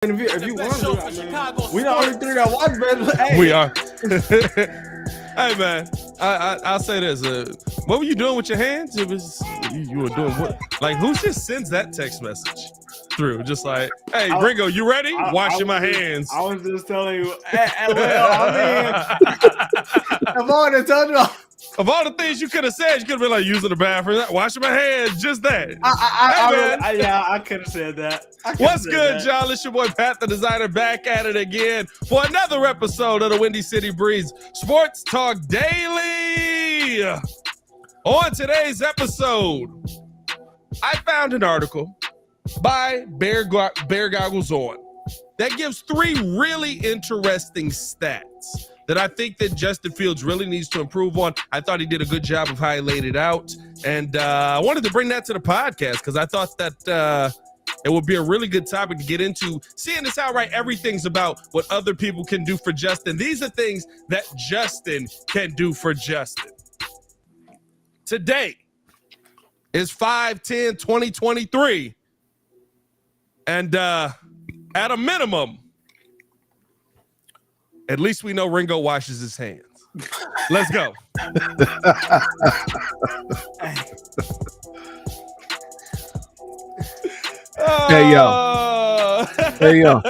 If you want to, we the only three that watch, man. Hey. We are. Hey, man, I'll say this. What were you doing with your hands? It was you were doing what? Like, who just sends that text message through? Just like, hey, Ringo, you ready? Washing my hands. I was just telling you. I mean, I've already told you. Of all the things you could have said, you could have been like using the bathroom, washing my hands, just that. I could have said that. What's good, y'all? It's your boy Pat the Designer back at it again for another episode of the Windy City Breeze Sports Talk Daily. On today's episode, I found an article by Bear Goggles On that gives three really interesting stats that I think that Justin Fields really needs to improve on. I thought he did a good job of how he laid it out. And I wanted to bring that to the podcast because I thought that it would be a really good topic to get into, seeing as how everything's about what other people can do for Justin. These are things that Justin can do for Justin. Today is 5/10/2023. And at a minimum, at least we know Ringo washes his hands. Let's go. Hey, yo. Hey, yo.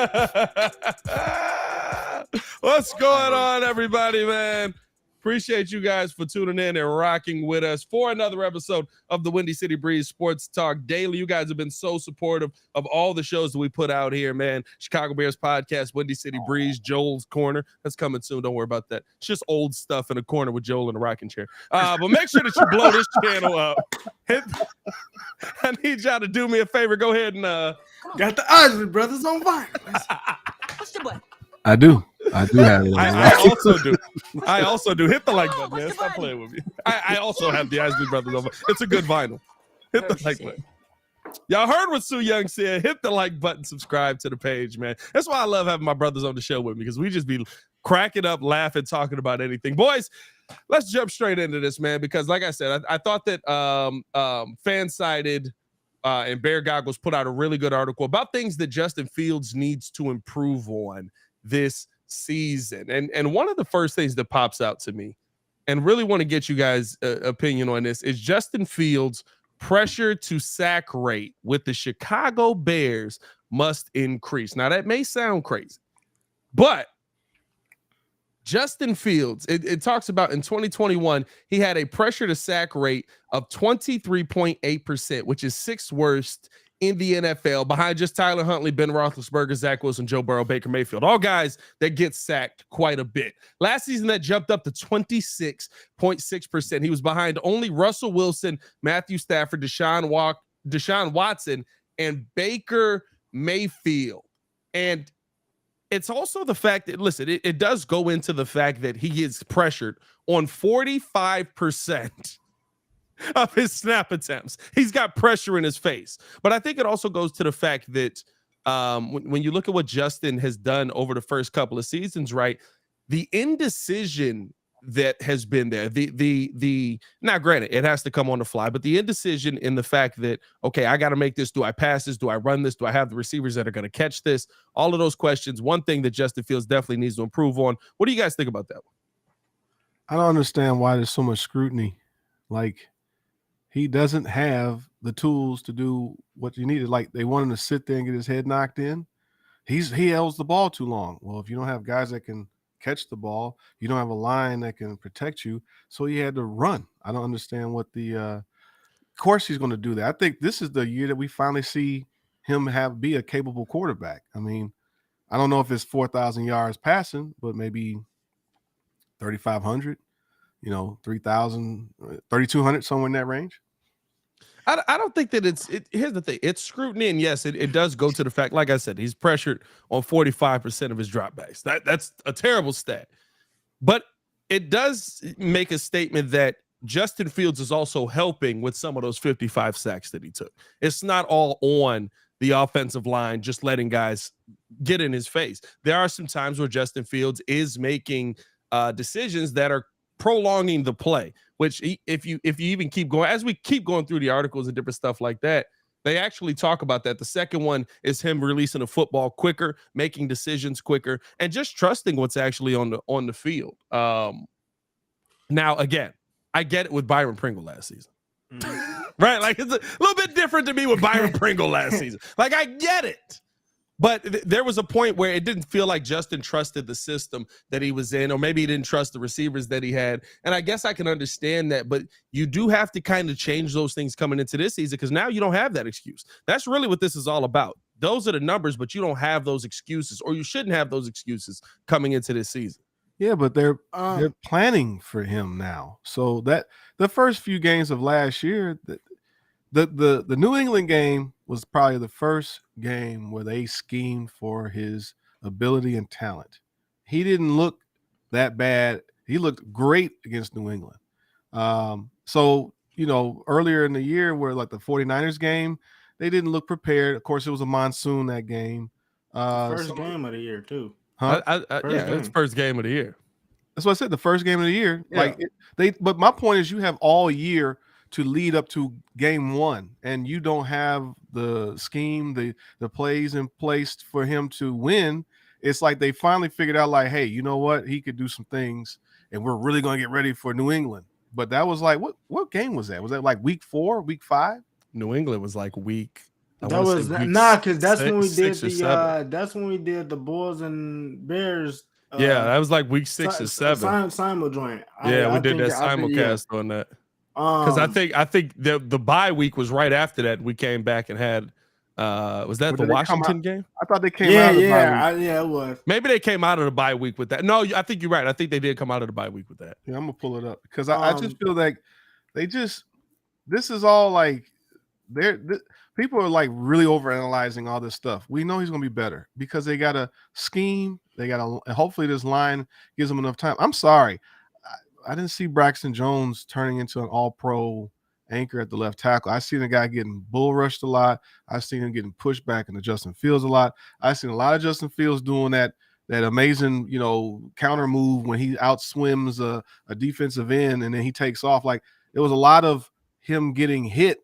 What's going on, everybody, man? Appreciate you guys for tuning in and rocking with us for another episode of the Windy City Breeze Sports Talk Daily. You guys have been so supportive of all the shows that we put out here, man. Chicago Bears podcast, Windy City Breeze, Joel's Corner. That's coming soon. Don't worry about that. It's just old stuff in a corner with Joel in a rocking chair. But make sure that you blow this channel up. I need y'all to do me a favor. Go ahead and got the Isley Brothers on fire. Push the button. I do have it. I also do. Hit the like button, man. Stop playing with me. I also have the Isley Brothers over. It's a good vinyl. Hit the like button. Y'all heard what Sue Young said. Hit the like button, subscribe to the page, man. That's why I love having my brothers on the show with me, because we just be cracking up, laughing, talking about anything. Boys, let's jump straight into this, man, because like I said, I thought that Fansided and Bear Goggles put out a really good article about things that Justin Fields needs to improve on this season. And one of the first things that pops out to me, and really want to get you guys' opinion on this, is Justin Fields' pressure to sack rate with the Chicago Bears must increase. Now, that may sound crazy, but Justin Fields, it talks about in 2021, he had a pressure to sack rate of 23.8%, which is sixth worst in the NFL, behind just Tyler Huntley, Ben Roethlisberger, Zach Wilson, Joe Burrow, Baker Mayfield, all guys that get sacked quite a bit. Last season, that jumped up to 26.6%. He was behind only Russell Wilson, Matthew Stafford, Deshaun Watson, and Baker Mayfield. And it's also the fact that, listen, it does go into the fact that he gets pressured on 45% of his snap attempts. He's got pressure in his face. But I think it also goes to the fact that when you look at what Justin has done over the first couple of seasons, right, the indecision that has been there, the now granted, it has to come on the fly, but the indecision in the fact that, okay, I got to make this, do I pass this, do I run this, do I have the receivers that are going to catch this, all of those questions. One thing that Justin Fields definitely needs to improve on. What do you guys think about that one? I don't understand why there's so much scrutiny. Like, he doesn't have the tools to do what you needed. Like, they want him to sit there and get his head knocked in. He holds the ball too long. Well, if you don't have guys that can catch the ball, you don't have a line that can protect you. So he had to run. I don't understand what of course he's going to do that. I think this is the year that we finally see him be a capable quarterback. I mean, I don't know if it's 4,000 yards passing, but maybe 3,500. 3,000, 3,200, somewhere in that range. I don't think that here's the thing. It's scrutiny, and yes, it does go to the fact, like I said, he's pressured on 45% of his dropbacks. That's a terrible stat. But it does make a statement that Justin Fields is also helping with some of those 55 sacks that he took. It's not all on the offensive line, just letting guys get in his face. There are some times where Justin Fields is making decisions that are prolonging the play, which if you even keep going, as we keep going through the articles and different stuff like that, They actually talk about that. The second one is him releasing the football quicker, making decisions quicker, and just trusting what's actually on the field. Now, again, I get it with Byron Pringle last season. Right? Like, it's a little bit different to me with Byron Pringle last season. Like, I get it. But there was a point where it didn't feel like Justin trusted the system that he was in, or maybe he didn't trust the receivers that he had. And I guess I can understand that, but you do have to kind of change those things coming into this season, because now you don't have that excuse. That's really what this is all about. Those are the numbers, but you don't have those excuses, or you shouldn't have those excuses coming into this season. Yeah, but they're planning for him now. So that the first few games of last year, the New England game was probably the first game where they schemed for his ability and talent. He didn't look that bad. He looked great against New England. So, earlier in the year where like the 49ers game, they didn't look prepared. Of course, it was a monsoon that game. First game of the year too. Huh? It's first game of the year. That's what I said. The first game of the year. Yeah. But my point is, you have all year to lead up to game one, and you don't have the scheme, the plays in place for him to win. It's like they finally figured out, like, hey, you know what? He could do some things, and we're really going to get ready for New England. But that was like, what game was that? Was that like week 4, week 5? New England was like week. That was because that's when we did that's when we did the Bulls and Bears. That was like week 6 or 7. Simul joint. We did that simulcast on that. Because I think the bye week was right after that. We came back and had was that the Washington game? I thought they came out of the bye week. It was. Maybe they came out of the bye week with that. No, I think you're right. I think they did come out of the bye week with that. Yeah, I'm gonna pull it up because I just feel like this is all like people are like really overanalyzing all this stuff. We know he's gonna be better because they got a scheme. They got and hopefully this line gives them enough time. I'm sorry. I didn't see Braxton Jones turning into an all-pro anchor at the left tackle. I seen a guy getting bull rushed a lot. I've seen him getting pushed back into Justin Fields a lot. I've seen a lot of Justin Fields doing that amazing, counter move when he outswims a defensive end and then he takes off. Like, it was a lot of him getting hit,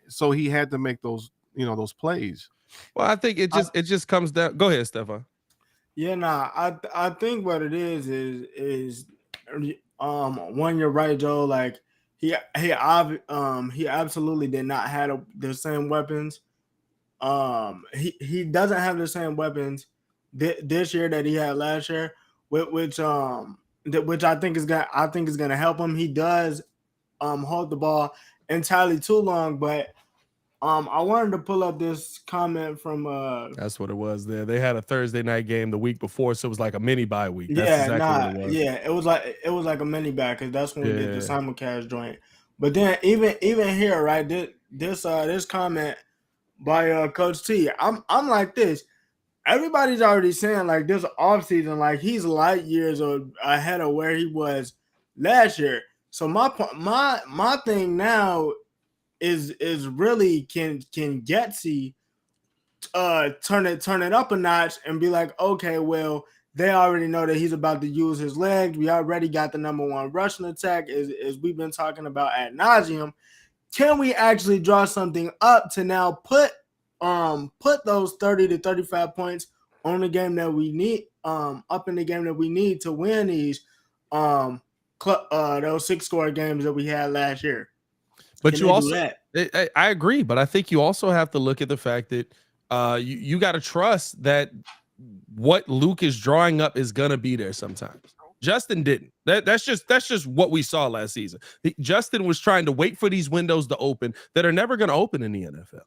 so he had to make those, those plays. Well, I think it just comes down. Go ahead, Stefan. Yeah, I think what it is one, you're right, Joe. Like he absolutely did not have the same weapons. He doesn't have the same weapons this year that he had last year, which I think is gonna help him. He does hold the ball entirely too long, but I wanted to pull up this comment from that's what it was there. They had a Thursday night game the week before, so it was like a mini bye week. That's exactly what it was. Yeah, it was like a mini bye because that's when we did the simulcast joint. But then even here, right? This comment by Coach T, I'm like this. Everybody's already saying like this offseason, like he's light years ahead of where he was last year. So my thing now is really can Getsy turn it up a notch and be like, okay, well, they already know that he's about to use his legs. We already got the number 1 rushing attack, as we've been talking about ad nauseum. Can we actually draw something up to now put those 30 to 35 points on the game that we need, up in the game that we need to win these those 6-score games that we had last year? But you also, I agree, but I think you also have to look at the fact that you got to trust that what Luke is drawing up is going to be there sometimes. Justin didn't. That's just what we saw last season. Justin was trying to wait for these windows to open that are never going to open in the NFL.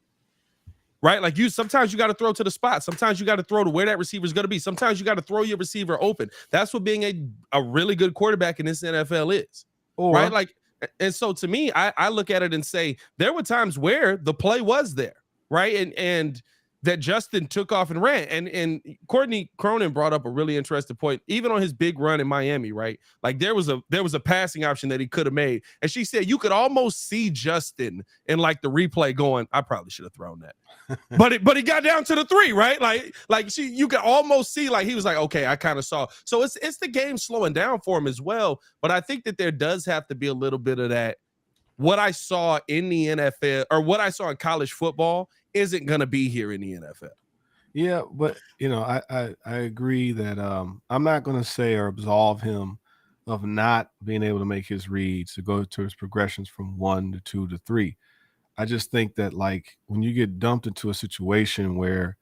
Right? Like sometimes you got to throw to the spot. Sometimes you got to throw to where that receiver is going to be. Sometimes you got to throw your receiver open. That's what being a really good quarterback in this NFL is. Right? Like, and so to me, I look at it and say there were times where the play was there, right? And that Justin took off and ran. And Courtney Cronin brought up a really interesting point, even on his big run in Miami, right? Like there was a passing option that he could have made. And she said you could almost see Justin in like the replay going, I probably should have thrown that. but he got down to the 3, right? You could almost see like he was like, okay, I kind of saw. So it's the game slowing down for him as well. But I think that there does have to be a little bit of that. what I saw in the NFL or what I saw in college football isn't going to be here in the NFL. Yeah, but I agree that I'm not going to say or absolve him of not being able to make his reads to go to his progressions from 1 to 2 to 3. I just think that like when you get dumped into a situation where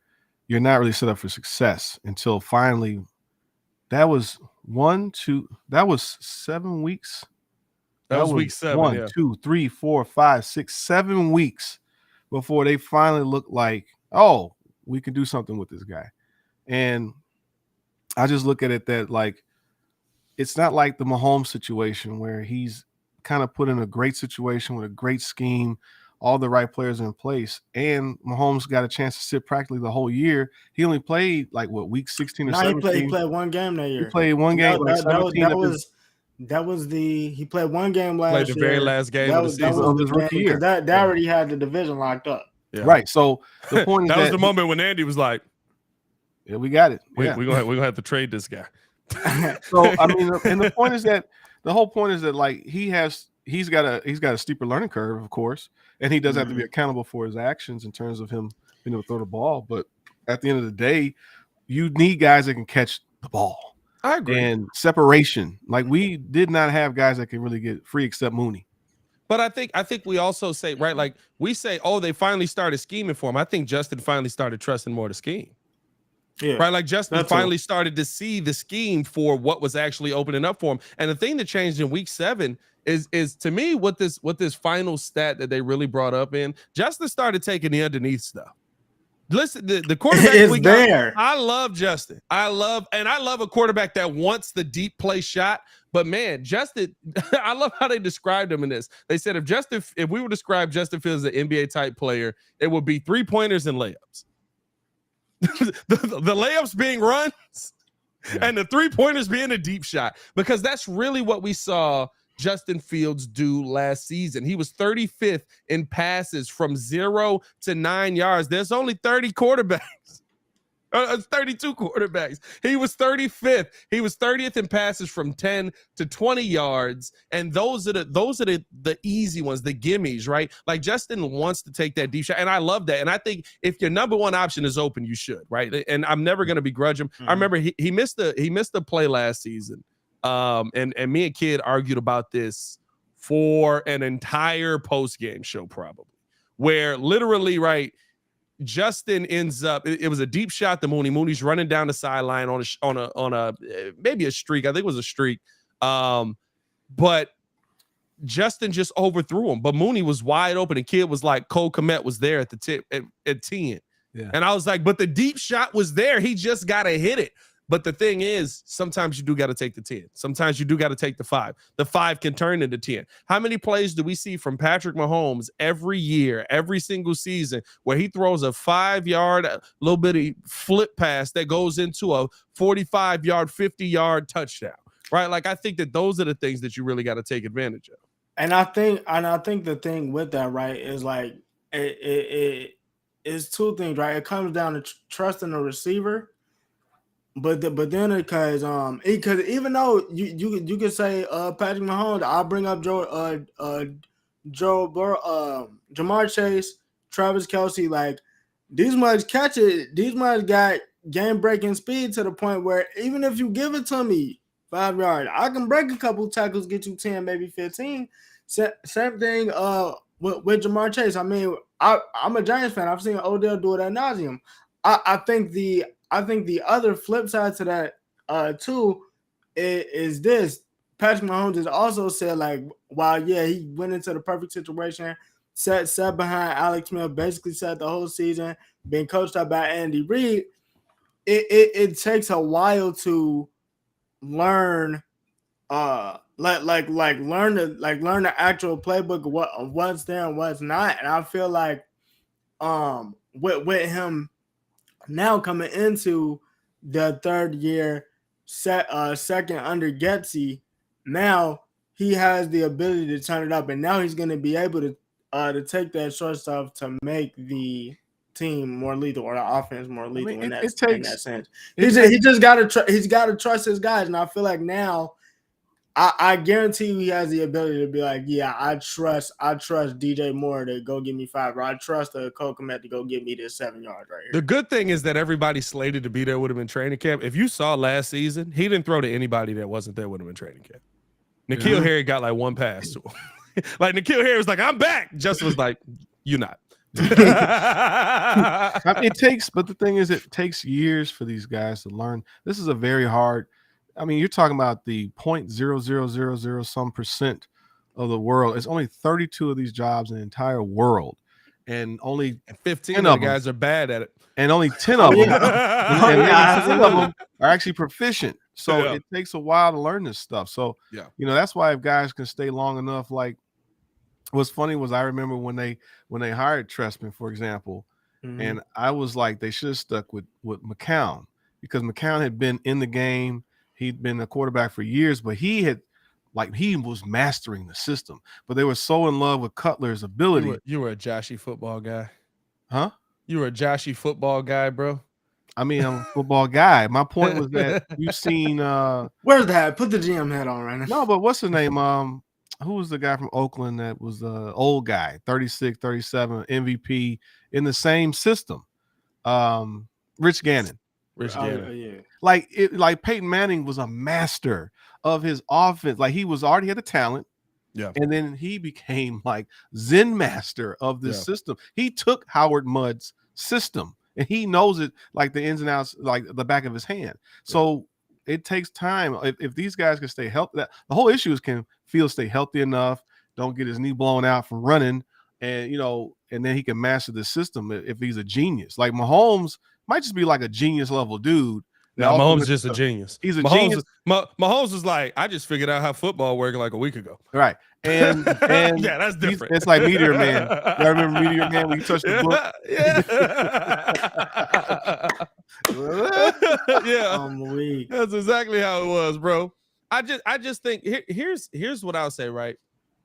you're not really set up for success until finally, that was 7 weeks. That was week 7. 1, yeah. 2, 3, 4, 5, 6, 7 weeks before they finally looked like, oh, we can do something with this guy. And I just look at it that like it's not like the Mahomes situation where he's kind of put in a great situation with a great scheme, all the right players in place, and Mahomes got a chance to sit practically the whole year. He only played like week 16 or 17. He played one game that year. He played one game. He played one game last year. Played the very last game of the season of his rookie year. That already had the division locked up. Yeah. Right. So the point is that was the moment when Andy was like, "Yeah, we got it. We're gonna have to trade this guy." So I mean, and the point is that the whole point is that like he's got a steeper learning curve, of course, and he does have to be accountable for his actions in terms of him being able to throw the ball. But at the end of the day, you need guys that can catch the ball. I agree. And separation. Like we did not have guys that can really get free except Mooney. But I think we also say, right, like we say, oh, they finally started scheming for him. I think Justin finally started trusting more the scheme. Yeah. Right. Like Justin finally started to see the scheme for what was actually opening up for him. And the thing that changed in week 7 is to me what this final stat that they really brought up in, Justin started taking the underneath stuff. Listen, the quarterback is there. I love Justin. I love a quarterback that wants the deep play shot. But man, Justin, I love how they described him in this. They said if we would describe Justin Fields as an NBA type player, it would be 3-pointers and layups. the layups being runs and the 3-pointers being a deep shot, because that's really what we saw Justin Fields do last season. He was 35th in passes from 0 to 9 yards. There's only 30 quarterbacks. 32 quarterbacks. He was 35th. He was 30th in passes from 10 to 20 yards. And those are the easy ones, the gimmies, right? Like Justin wants to take that deep shot. And I love that. And I think if your number one option is open, you should, right? And I'm never going to begrudge him. I remember he missed the play last season. And me and Kid argued about this for an entire post-game show, probably, where literally, right, Justin ends up. It was a deep shot to Mooney. Mooney's running down the sideline on a maybe a streak. I think it was a streak. But Justin just overthrew him. But Mooney was wide open. And Kid was like, Cole Kmet was there at the tip at 10. Yeah. And I was like, but the deep shot was there. He just got to hit it. But the thing is, sometimes you do got to take the 10. Sometimes you do got to take the 5. The 5 can turn into 10. How many plays do we see from Patrick Mahomes every year, every single season, where he throws a 5-yard, little bitty flip pass that goes into a 45-yard, 50-yard touchdown, right? Like, I think that those are the things that you really got to take advantage of. And I think the thing with that, right, is like it is two things, right? It comes down to trusting the receiver. But then because even though you could say Patrick Mahomes, I'll bring up Joe Burrow, Jamar Chase, Travis Kelce, like these much catch it, these much got game breaking speed to the point where even if you give it to me 5 yards, I can break a couple tackles, get you 10, maybe 15. Same thing with Jamar Chase. I mean, I'm a Giants fan. I've seen Odell do it ad nauseum. I think the other flip side to that too is this. Patrick Mahomes has also said, like, while he went into the perfect situation, sat behind Alex Smith, basically sat the whole season, being coached up by Andy Reid. It takes a while to learn, learn the actual playbook of what's there and what's not. And I feel like with him now coming into the third year, second under Getsy, now he has the ability to turn it up, and now he's going to be able to take that short stuff to make the team more lethal or the offense more lethal. In that sense, he's got to trust his guys, and I feel like now I guarantee you he has the ability to be like, yeah, I trust DJ Moore to go get me 5, or I trust the Kokomet to go get me this 7 yards right here. The good thing is that everybody slated to be there would have been training camp. If you saw last season, he didn't throw to anybody that wasn't there would have been training camp. N'Keal Harry got like one pass to him. Like N'Keal Harry was like, I'm back. Justin was like, you're not. I mean, but the thing is, it takes years for these guys to learn. This is a very hard. I mean, you're talking about the 0.0000 some percent of the world. It's only 32 of these jobs in the entire world, and only 15 of the guys are bad at it, and only 10 of them, and maybe 10 of them are actually proficient. So it takes a while to learn this stuff. So that's why if guys can stay long enough, like. What's funny was I remember when they hired Trestman, for example, and I was like, they should have stuck with McCown, because McCown had been in the game. He'd been a quarterback for years, but he was mastering the system. But they were so in love with Cutler's ability. You were a Joshy football guy. Huh? You were a Joshy football guy, bro. I mean, I'm a football guy. My point was that you've seen where's that? Put the GM hat on right now. No, but what's the name? Who was the guy from Oakland that was the old guy, 36, 37, MVP in the same system? Rich Gannon. Yeah. Like Peyton Manning was a master of his offense. Like he was already had the talent. Yeah. And then he became like Zen master of this system. He took Howard Mudd's system and he knows it like the ins and outs, like the back of his hand. So it takes time. If these guys can stay healthy, the whole issue is can Fields stay healthy enough, don't get his knee blown out from running, and and then he can master the system if he's a genius. Like Mahomes might just be like a genius level dude. No, Mahomes is just a genius. He's a genius. Mahomes was like, I just figured out how football worked like a week ago. Right. And yeah, that's different. It's like Meteor Man. Y'all remember Meteor Man when you touched the book? Yeah. I'm weak. That's exactly how it was, bro. I just think here's what I'll say, right?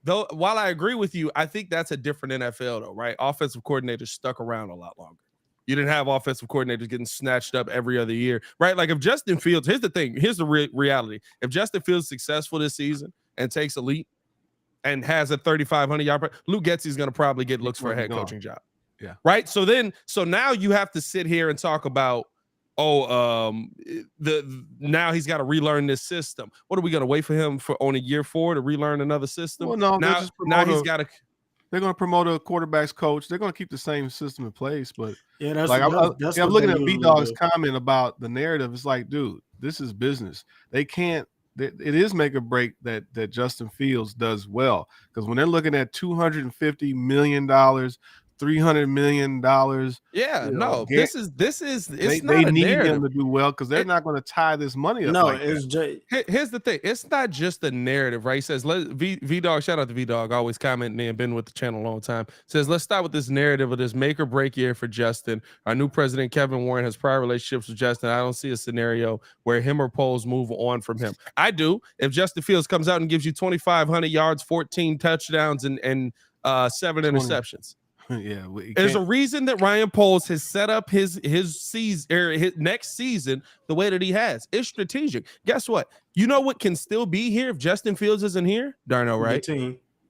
Though while I agree with you, I think that's a different NFL though, right? Offensive coordinators stuck around a lot longer. You didn't have offensive coordinators getting snatched up every other year, right? Like if Justin Fields, here's the thing, here's the reality. If Justin Fields is successful this season and takes a leap and has a 3,500 yard, Luke Getsy's going to probably get looks for a head coaching job. Yeah. Right. So now you have to sit here and talk about, now he's got to relearn this system. What are we going to wait for him for on a year 4 to relearn another system? Well, no, now he's got to. They're going to promote a quarterback's coach. They're going to keep the same system in place, but that's like I'm looking at B-Dog's do. comment about the narrative. It's like, dude, this is business. They can't. It is make or break that Justin Fields does well, because when they're looking at $250 million, $300 million. Yeah, no, this is it's not they a need narrative. him to do well because they're not going to tie this money up. No, like it's here's the thing. It's not just the narrative, right? He says, V-Dog, shout out to V-Dog, always commenting and been with the channel a long time. Says, let's start with this narrative of this make or break year for Justin. Our new president, Kevin Warren, has prior relationships with Justin. I don't see a scenario where him or Poles move on from him. I do. If Justin Fields comes out and gives you 2,500 yards, 14 touchdowns, and 7 interceptions. Yeah, there's a reason that Ryan Poles has set up his season or his next season the way that he has. It's strategic. Guess what? You know what can still be here if Justin Fields isn't here? Darno, right?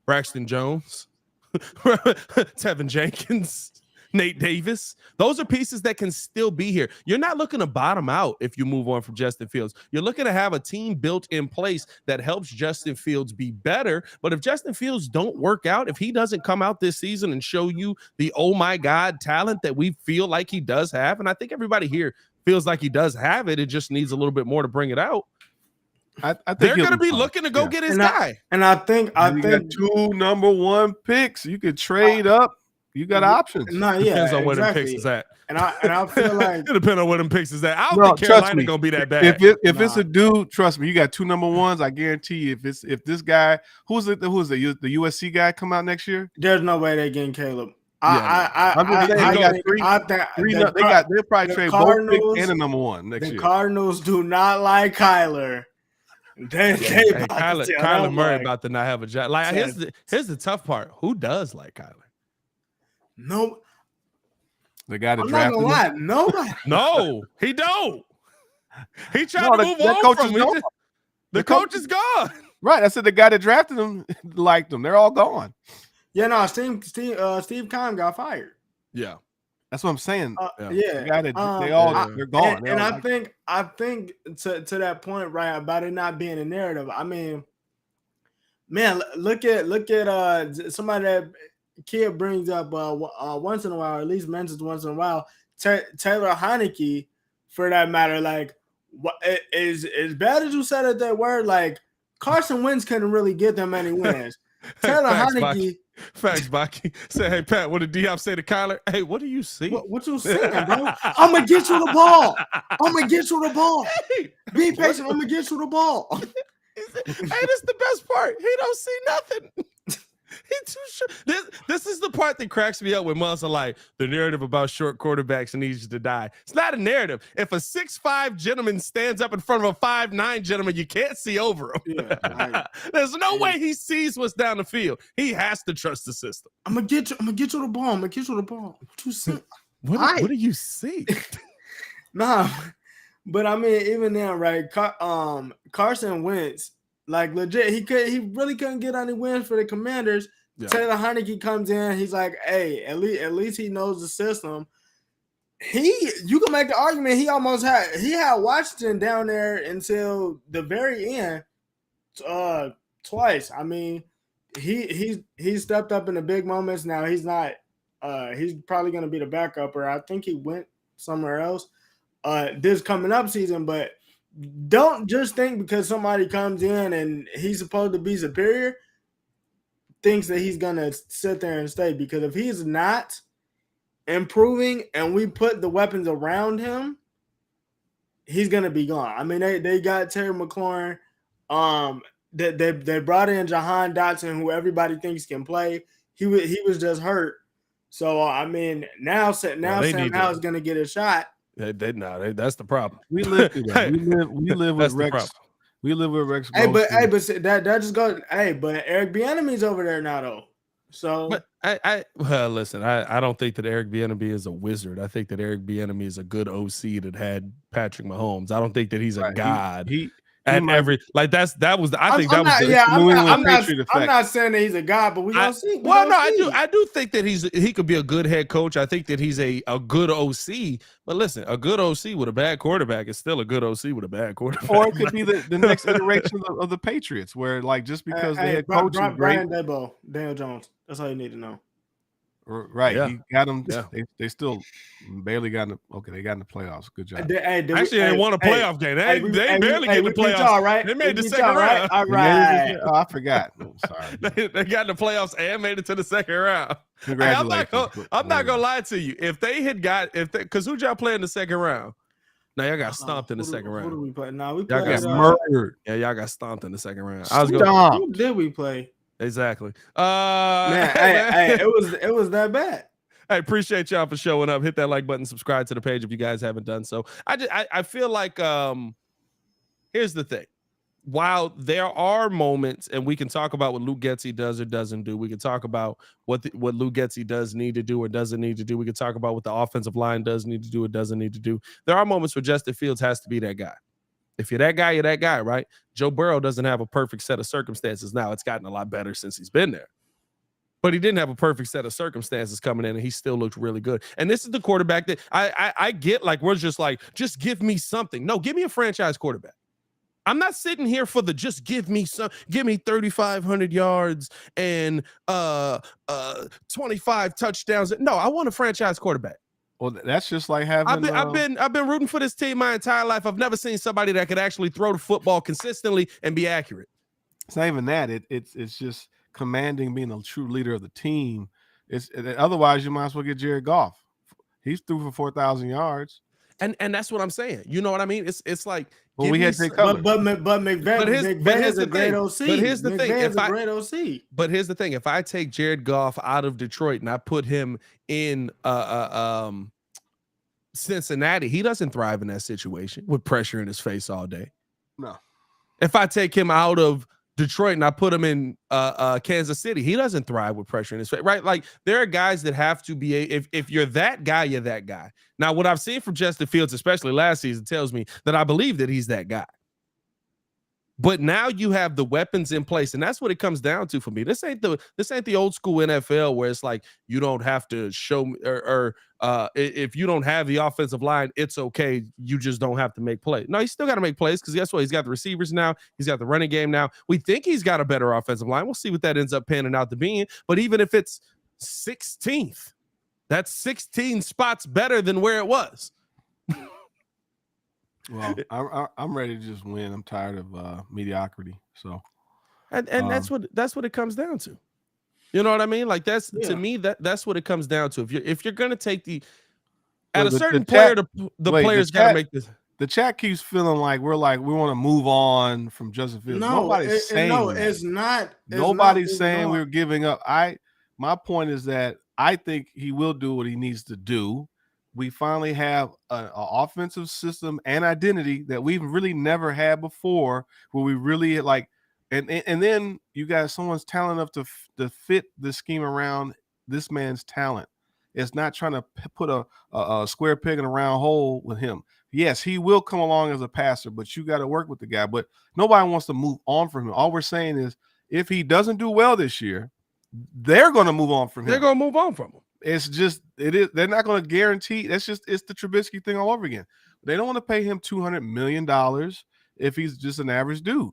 Braxton Jones, Tevin Jenkins, Nate Davis. Those are pieces that can still be here. You're not looking to bottom out if you move on from Justin Fields. You're looking to have a team built in place that helps Justin Fields be better. But if Justin Fields don't work out, if he doesn't come out this season and show you the oh my God talent that we feel like he does have, and I think everybody here feels like he does have it, it just needs a little bit more to bring it out. I think they're going to be looking to go get his guy. And I think got 2 number 1 picks. You could trade up. You got options. No, depends on where them picks is at. And I feel like it depends on where them picks is at. I don't think Carolina gonna be that bad. If it's a dude, trust me, you got 2 number 1s. I guarantee you, if this guy, who's the USC guy come out next year? There's no way they're getting Caleb. I'm just saying they'll probably trade both picks and a number 1 next year. The Cardinals do not like Kyler. Kyler Murray about to not have a job. Like here's the tough part. Who does like Kyler? No, the guy that I'm drafted not gonna lie. Nobody. No, he don't. He tried to move on from him. The coach is gone. Right. I said the guy that drafted him liked him. They're all gone. Yeah, no, Steve Keim got fired. Yeah. That's what I'm saying. Yeah, The guy that they're gone. And I think to that point, right, about it not being a narrative. I mean, man, look at somebody that kid brings up once in a while, or at least mentions once in a while, Taylor Heineke, for that matter. Like, what is as bad as you said it, that word, like Carson Wentz couldn't really get them any wins. Taylor Heineke. Facts, Baki. Say, hey, Pat, what did Diop say to Kyler? Hey, what do you see? What you seeing, bro? I'm going to get you the ball. I'm going to get you the ball. Hey, be patient. I'm going to get you the ball. Hey, that's the best part. He don't see nothing. He too short. This is the part that cracks me up when Muns are like, the narrative about short quarterbacks needs to die. It's not a narrative. If a 6'5" gentleman stands up in front of a 5'9" gentleman, you can't see over him. Yeah, right. There's no way he sees what's down the field. He has to trust the system. I'm gonna get you the ball. I'm gonna get you the ball. What you see? What do you see? Nah, but I mean, even then, right? Carson Wentz, like legit, he really couldn't get any wins for the Commanders. Yeah. Taylor Heineke comes in, he's like, hey, at least he knows the system. You can make the argument he had Washington down there until the very end, twice. I mean, he stepped up in the big moments. Now he's not. He's probably going to be the backup, or I think he went somewhere else this coming up season. But don't just think because somebody comes in and he's supposed to be superior, thinks that he's going to sit there and stay. Because if he's not improving and we put the weapons around him, he's going to be gone. I mean, they got Terry McLaurin. They brought in Jahan Dotson, who everybody thinks can play. He was just hurt. So, I mean, now Sam Howell's going to get a shot. That's the problem. We live through that. We live with Rex. We live with Rex. But that just goes. Hey, but Eric Bieniemy's over there now, though. So, but listen. I don't think that Eric Bieniemy is a wizard. I think that Eric Bieniemy is a good OC that had Patrick Mahomes. I don't think that he's a god. I'm not saying that he's a god, but we don't see. I do think that he could be a good head coach. I think that he's a good OC. But listen, a good OC with a bad quarterback is still a good OC with a bad quarterback. Or it could be the next iteration of the Patriots, where like just because they had coach is great. Brian Daboll, Daniel Jones. That's all you need to know. Right, yeah. He got them. Yeah. They still barely got in they got in the playoffs. Good job. They won a playoff game. They barely get in the playoffs. Y'all, right? They made the second round. All right. Oh, I forgot. Sorry. They got in the playoffs and made it to the second round. Congratulations. I'm not gonna lie to you. If they had because who'd y'all play in the second round? No, y'all got stomped in the second round. Who did we play? No, we y'all got murdered. Yeah, y'all got stomped in the second round. Who did we play? Exactly. Man, it was that bad. I appreciate y'all for showing up. Hit that like button, subscribe to the page if you guys haven't done so. I feel like here's the thing. While there are moments, and we can talk about what Luke Getsy does or doesn't do, we can talk about what Luke Getsy does need to do or doesn't need to do. We can talk about what the offensive line does need to do or doesn't need to do. There are moments where Justin Fields has to be that guy. If you're that guy, you're that guy, right? Joe Burrow doesn't have a perfect set of circumstances now. It's gotten a lot better since he's been there. But he didn't have a perfect set of circumstances coming in, and he still looked really good. And this is the quarterback that I get, like, we're just like, just give me something. No, give me a franchise quarterback. I'm not sitting here for the just give me 3,500 yards and 25 touchdowns. No, I want a franchise quarterback. Well, that's just like having. I've been rooting for this team my entire life. I've never seen somebody that could actually throw the football consistently and be accurate. It's not even that. It's just commanding, being a true leader of the team. Otherwise, you might as well get Jared Goff. He's threw for 4,000 yards, and that's what I'm saying. You know what I mean? It's like. Well, we had to cover. But McVay is a great OC. But here's the thing. If a great OC. But here's the thing. If I take Jared Goff out of Detroit and I put him in Cincinnati, he doesn't thrive in that situation with pressure in his face all day. No. If I take him out of Detroit and I put him in Kansas City, he doesn't thrive with pressure in his face, right? Like, there are guys that have to be if you're that guy, you're that guy. Now, what I've seen from Justin Fields, especially last season, tells me that I believe that he's that guy. But now you have the weapons in place, and that's what it comes down to for me. This ain't the old school NFL where it's like you don't have to show me or if you don't have the offensive line, it's okay. You just don't have to make plays. No, he's still got to make plays because guess what? He's got the receivers now. He's got the running game now. We think he's got a better offensive line. We'll see what that ends up panning out to being. But even if it's 16th, that's 16 spots better than where it was. Well, I'm ready to just win. I'm tired of mediocrity. So, and that's what it comes down to. You know what I mean? Like to me that's what it comes down to. If you're gonna take a certain player, the player's got to make this. The chat keeps feeling like we want to move on from Justin Fields. No, nobody's saying no, that. it's not. Nobody's saying we're giving up. My point is that I think he will do what he needs to do. We finally have an offensive system and identity that we've really never had before, where we really like, and then you got someone's talent enough to fit the scheme around this man's talent. It's not trying to put a square peg in a round hole with him. Yes, he will come along as a passer, but you got to work with the guy. But nobody wants to move on from him. All we're saying is if he doesn't do well this year, they're going to move on from him. They're going to move on from him. It's just they're not going to guarantee. It's the Trubisky thing all over again. They don't want to pay him $200 million if he's just an average dude.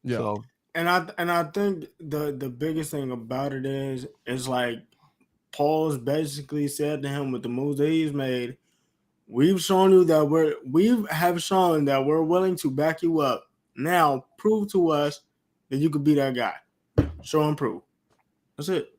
Yeah. So, and I think the biggest thing about it is like Paul's basically said to him with the moves that he's made, we've shown you that we're willing to back you up. Now prove to us that you could be that guy. Show and prove. That's it.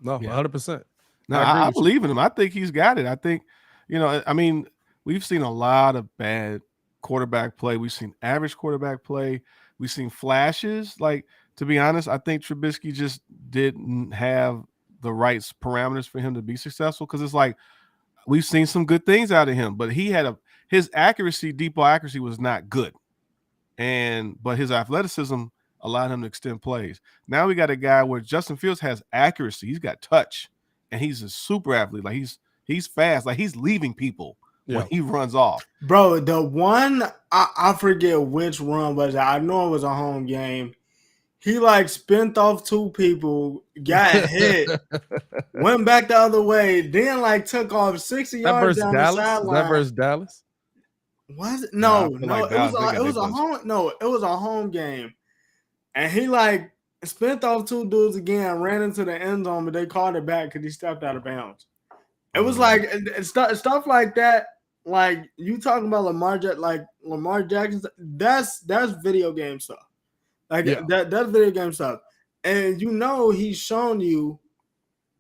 No, 100%. No, I believe in him. I think he's got it. I think, I mean, we've seen a lot of bad quarterback play. We've seen average quarterback play. We've seen flashes. Like, to be honest, I think Trubisky just didn't have the right parameters for him to be successful, because it's like we've seen some good things out of him, but his accuracy, deep ball accuracy was not good. But his athleticism allowed him to extend plays. Now we got a guy where Justin Fields has accuracy. He's got touch. And he's a super athlete. Like he's fast. Like he's leaving people when he runs off. Bro, the one I forget which run was it. I know it was a home game. He like spent off two people, got hit, went back the other way, then like took off 60 yards down the sideline. That versus Dallas? Was it? No, it was a home game. And he like spent off two dudes again, ran into the end zone, but they called it back because he stepped out of bounds. It was like stuff like that. Like you talking about Lamar Jackson, that's video game stuff. Like that's video game stuff. And he's shown you,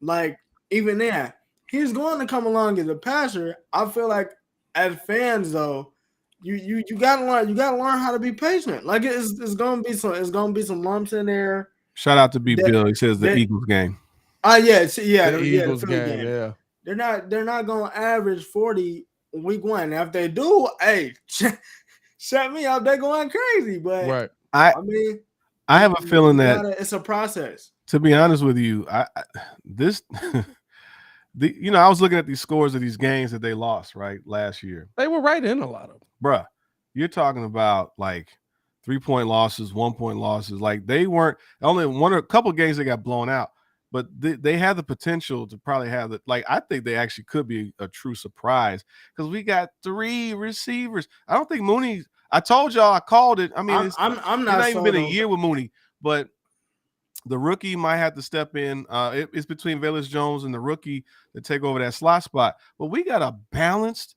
like even there, he's going to come along as a passer. I feel like as fans though, you gotta learn how to be patient. Like it's gonna be some lumps in there. Shout out to B Bill. He says the Eagles game. The Eagles game. Yeah. They're not gonna average 40 week one. Now, if they do, hey, shut me up. They're going crazy. But right. I have a feeling that it's a process. To be honest with you, I was looking at these scores of these games that they lost last year. They were right in a lot of them. Bruh, you're talking about like 3-point losses, 1-point losses. Like they weren't only a couple of games they got blown out, but they had the potential to probably have it. Like I think they actually could be a true surprise because we got 3 receivers. I don't think Mooney. I told y'all, I called it. I mean, I'm not even been a year with Mooney, but the rookie might have to step in. It's between Velus Jones and the rookie to take over that slot spot. But we got a balanced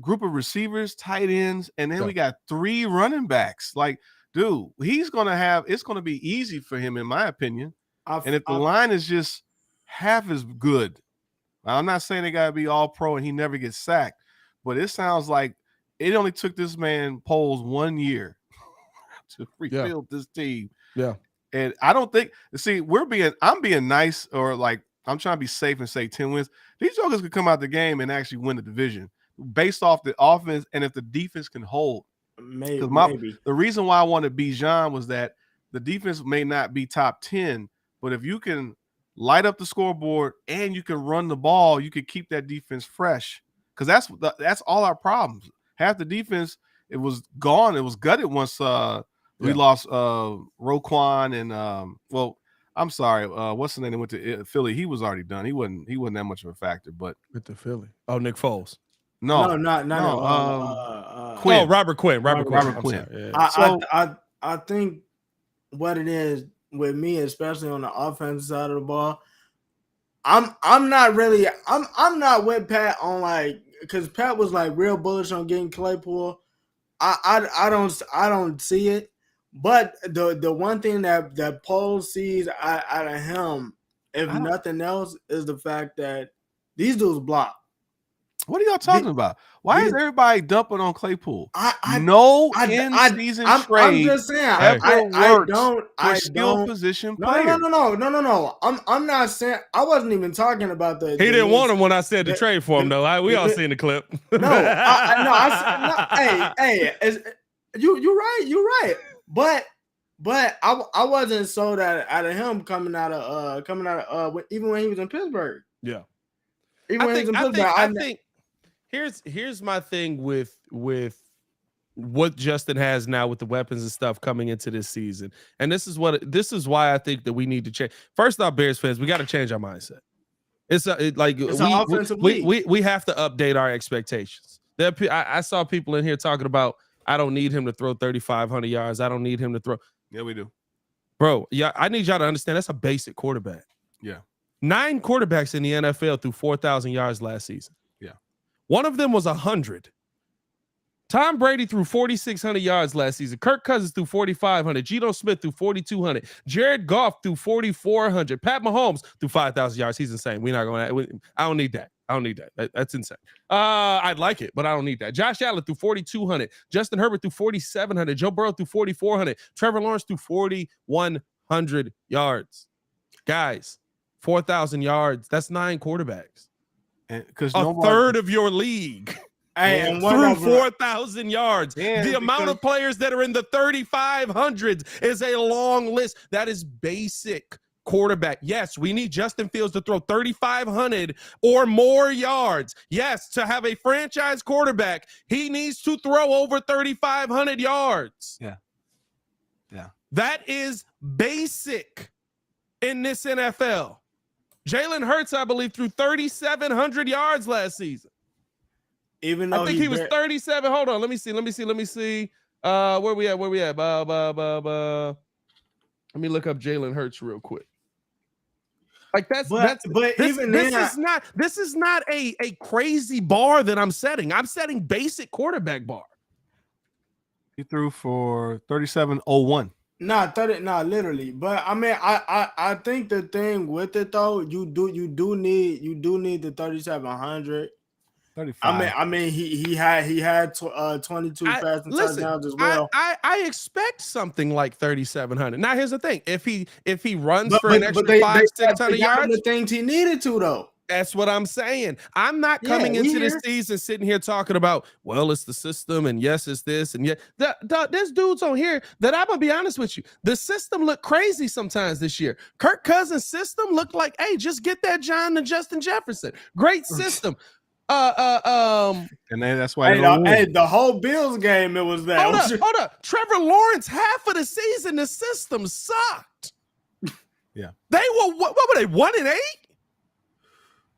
group of receivers, tight ends, and then we got 3 running backs. Like, dude, it's going to be easy for him, in my opinion. And if the line is just half as good, I'm not saying they got to be all pro and he never gets sacked, but it sounds like it only took this man Poles 1 year to rebuild this team. Yeah. And I don't think, I'm being nice, or like I'm trying to be safe and say 10 wins. These jokers could come out the game and actually win the division based off the offense and if the defense can hold. Maybe. The reason why I wanted Bijan was that the defense may not be top 10, but if you can light up the scoreboard and you can run the ball, you can keep that defense fresh. Because that's all our problems. Half the defense, it was gone. It was gutted once We lost Roquan and well, I'm sorry. What's the name that went to Philly? He was already done. He wasn't that much of a factor. But with the Philly. Oh, Nick Foles. No, not Quinn. Robert Quinn. Robert Quinn. Quinn. Yeah. I think what it is with me, especially on the offensive side of the ball, I'm not with Pat on like, because Pat was like real bullish on getting Claypool. I don't see it. But the one thing that Paul sees out of him, if nothing else, is the fact that these dudes block. What are y'all talking about? Why is everybody dumping on Claypool? In-season trade. I'm just saying. For skill position players. No. I'm not saying. I wasn't even talking about the. He didn't want him when I said to trade for him, though. We all seen the clip. Hey, you're right. But I wasn't sold out of him coming out of even when he was in Pittsburgh. Yeah. I think here's my thing with what Justin has now with the weapons and stuff coming into this season. And this is why I think that we need to change. First off, Bears fans, we got to change our mindset. It's an offensive league. We have to update our expectations. I saw people in here talking about, I don't need him to throw 3,500 yards. I don't need him to throw. Yeah, we do. Bro, yeah, I need y'all to understand that's a basic quarterback. Yeah. 9 quarterbacks in the NFL threw 4,000 yards last season. Yeah. One of them was 100. Tom Brady threw 4,600 yards last season. Kirk Cousins threw 4,500. Geno Smith threw 4,200. Jared Goff threw 4,400. Pat Mahomes threw 5,000 yards. He's insane. We're not going to. I don't need that. That's insane. I'd like it, but I don't need that. Josh Allen threw 4,200. Justin Herbert threw 4,700. Joe Burrow threw 4,400. Trevor Lawrence threw 4,100 yards. Guys, 4,000 yards. That's 9 quarterbacks. Because a third of your league. And through 4,000 yards. The amount of players that are in the 3,500s is a long list. That is basic quarterback. Yes, we need Justin Fields to throw 3,500 or more yards. Yes, to have a franchise quarterback, he needs to throw over 3,500 yards. Yeah. That is basic in this NFL. Jalen Hurts, I believe, threw 3,700 yards last season. Even though I think he was 37. Hold on. Let me see. Where we at? Let me look up Jalen Hurts real quick. Like this is not a crazy bar that I'm setting. I'm setting basic quarterback bar. He threw for 37.01. Literally. But I mean, I think the thing with it though, you do need the 3,700. 35. I mean, he had 22 passing touchdowns as well. I expect something like 3,700. Now here's the thing: if he runs for an extra 500-600 yards, the things he needed to though. That's what I'm saying. I'm not coming into this season sitting here talking about, well, it's the system, and yes, it's this, and yet there's dudes on here that I'm gonna be honest with you. The system looked crazy sometimes this year. Kirk Cousins' system looked like, hey, just get that John and Justin Jefferson. Great system. And then that's why the whole Bills game, it was that. Hold up. Trevor Lawrence, half of the season, the system sucked. Yeah. They were what were they, 1-8?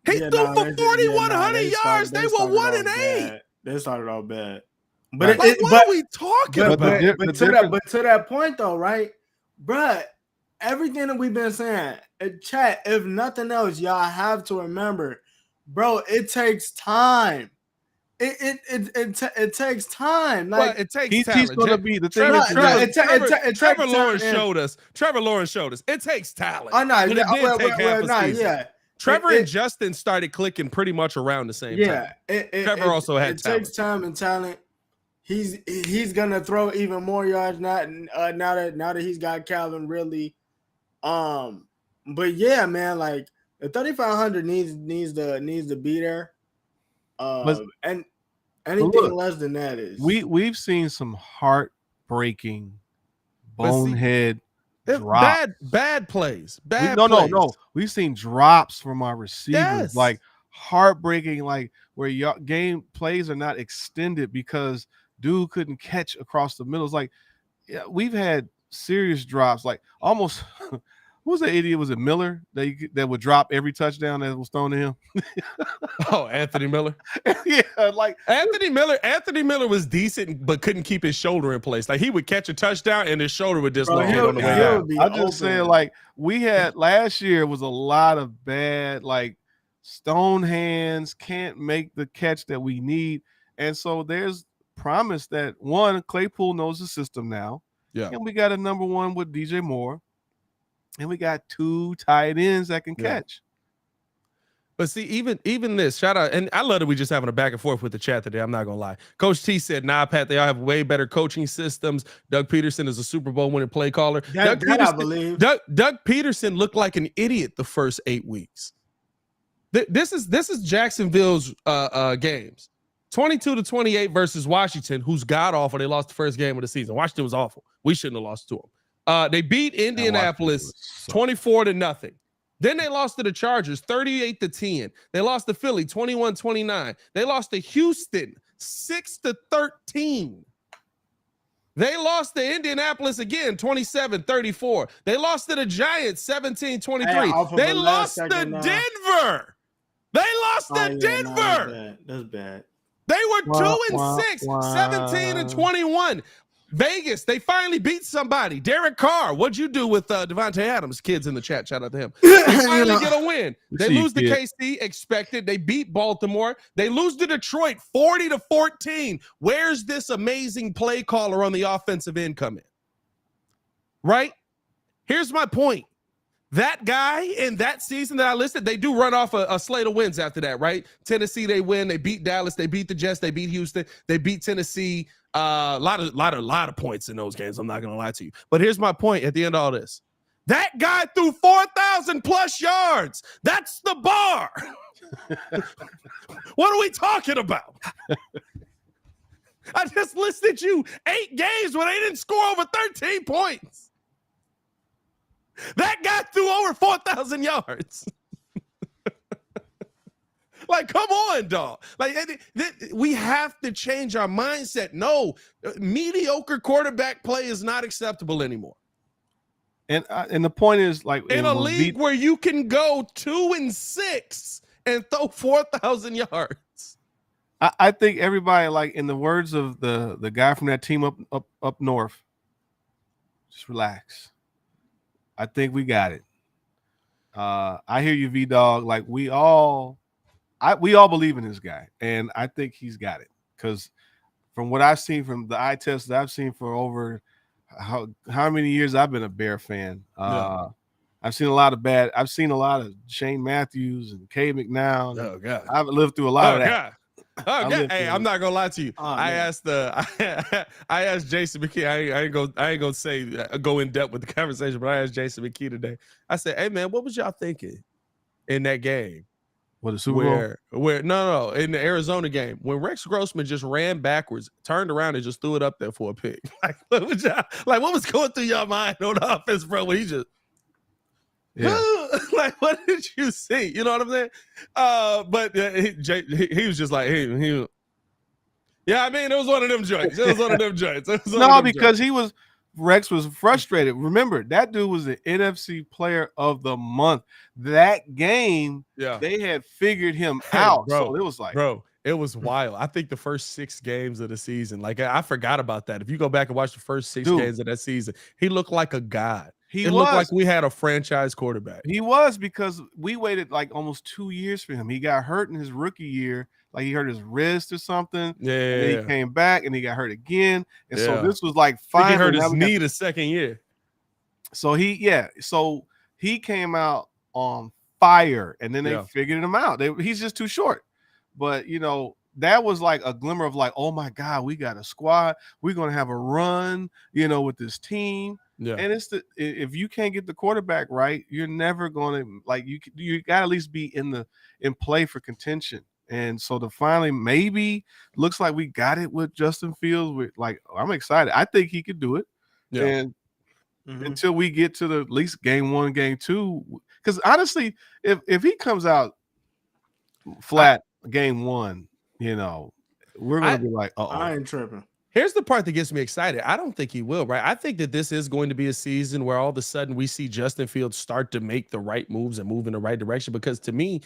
He threw for 4,100 yards. They were 1-8. They started all bad. But what are we talking about? But to that point though, right, bruh, everything that we've been saying, chat, if nothing else, y'all have to remember, bro, it takes time. It takes time. Like it takes talent. He's going to be the thing. Trevor Lawrence showed us. Trevor Lawrence showed us. It takes talent. I know. Trevor and Justin started clicking pretty much around the same time. Trevor also had talent. It takes time and talent. He's gonna throw even more yards now that he's got Calvin Ridley. But yeah, man, like the 3,500 needs to be there. And anything less than that is we've seen some heartbreaking bonehead. Bad plays. No. We've seen drops from our receivers, like heartbreaking, like where your game plays are not extended because dude couldn't catch across the middle. It's like we've had serious drops, like almost. Who was that idiot? Was it Miller that would drop every touchdown that was thrown to him? Oh, Anthony Miller. Yeah, like Anthony Miller was decent, but couldn't keep his shoulder in place. Like he would catch a touchdown and his shoulder would dislocate on the way down. I'm just saying, like we had last year was a lot of bad, like stone hands, can't make the catch that we need, and so there's promise that one Claypool knows the system now. Yeah, and we got a number one with DJ Moore. And we got 2 tight ends that can catch. But see, even this, shout out, and I love that we just having a back and forth with the chat today. I'm not gonna lie. Coach T said, "Nah, Pat, they all have way better coaching systems. Doug Peterson is a Super Bowl winning play caller." I believe. Doug Peterson looked like an idiot the first 8 weeks. This is Jacksonville's games. 22-28 versus Washington, who's god awful. They lost the first game of the season. Washington was awful. We shouldn't have lost to them. They beat Indianapolis 24-0. Then they lost to the Chargers 38-10. They lost to Philly 21-29. They lost to Houston 6-13. They lost to Indianapolis again 27-34. They lost to the Giants 17-23. They lost to Denver. They lost to Denver. That's bad. They were 2-6, 17-21. Vegas, they finally beat somebody. Derek Carr, what'd you do with Devontae Adams? Kids in the chat, shout out to him. They finally get a win. They lose to KC, expected. They beat Baltimore. They lose to Detroit 40-14. Where's this amazing play caller on the offensive end coming? Right? Here's my point. That guy in that season that I listed, they do run off a slate of wins after that, right? Tennessee, they win. They beat Dallas. They beat the Jets. They beat Houston. They beat Tennessee. A lot of points in those games. I'm not going to lie to you. But here's my point at the end of all this. That guy threw 4,000 plus yards. That's the bar. What are we talking about? I just listed you 8 games where they didn't score over 13 points. That guy threw over 4,000 yards. Like, come on, dog. Like, we have to change our mindset. No, mediocre quarterback play is not acceptable anymore. And the point is, like, in a league where you can go 2-6 and throw 4,000 yards. I think everybody, like, in the words of the guy from that team up north, just relax. I think we got it. I hear you, V-Dog. Like, we all believe in this guy, and I think he's got it. Because from what I've seen from the eye test that I've seen for over how many years I've been a Bear fan, I've seen a lot of Shane Matthews and Cade McNown. Oh God, I've lived through a lot of that. Oh God. Hey, I'm not gonna lie to you. I asked Jason McKee. I ain't gonna say go in depth with the conversation, but I asked Jason McKee today. I said, "Hey man, what was y'all thinking in that game? What, the Super Bowl? Where no, in the Arizona game when Rex Grossman just ran backwards, turned around and just threw it up there for a pick? Like, what was going through your mind on offense, bro? When he just like, what did you see? You know what I'm saying? But he was just like, he yeah, I mean, it was one of them joints. Rex was frustrated. Remember, that dude was the NFC Player of the Month. That game, they had figured him out. Bro, so it was like, it was wild. I think the first 6 games of the season, like I forgot about that. If you go back and watch the first 6 games of that season, he looked like a god. It looked like we had a franchise quarterback. He was, because we waited like almost 2 years for him. He got hurt in his rookie year. Like he hurt his wrist or something. Yeah. And then he came back and he got hurt again. And so this was like 5. He hurt his knee the second year. So he came out on fire, and then they figured him out. He's just too short. But that was like a glimmer of like, oh my God, we got a squad. We're gonna have a run, with this team. Yeah. And if you can't get the quarterback right, you're never gonna, like, you gotta at least be in play for contention. And so to finally, maybe looks like we got it with Justin Fields. I'm excited. I think he could do it. Yeah. And until we get to at least game 1, game 2, because honestly, if he comes out flat game 1, we're gonna be like, I ain't tripping. Here's the part that gets me excited. I don't think he will, right? I think that this is going to be a season where all of a sudden we see Justin Fields start to make the right moves and move in the right direction. Because to me,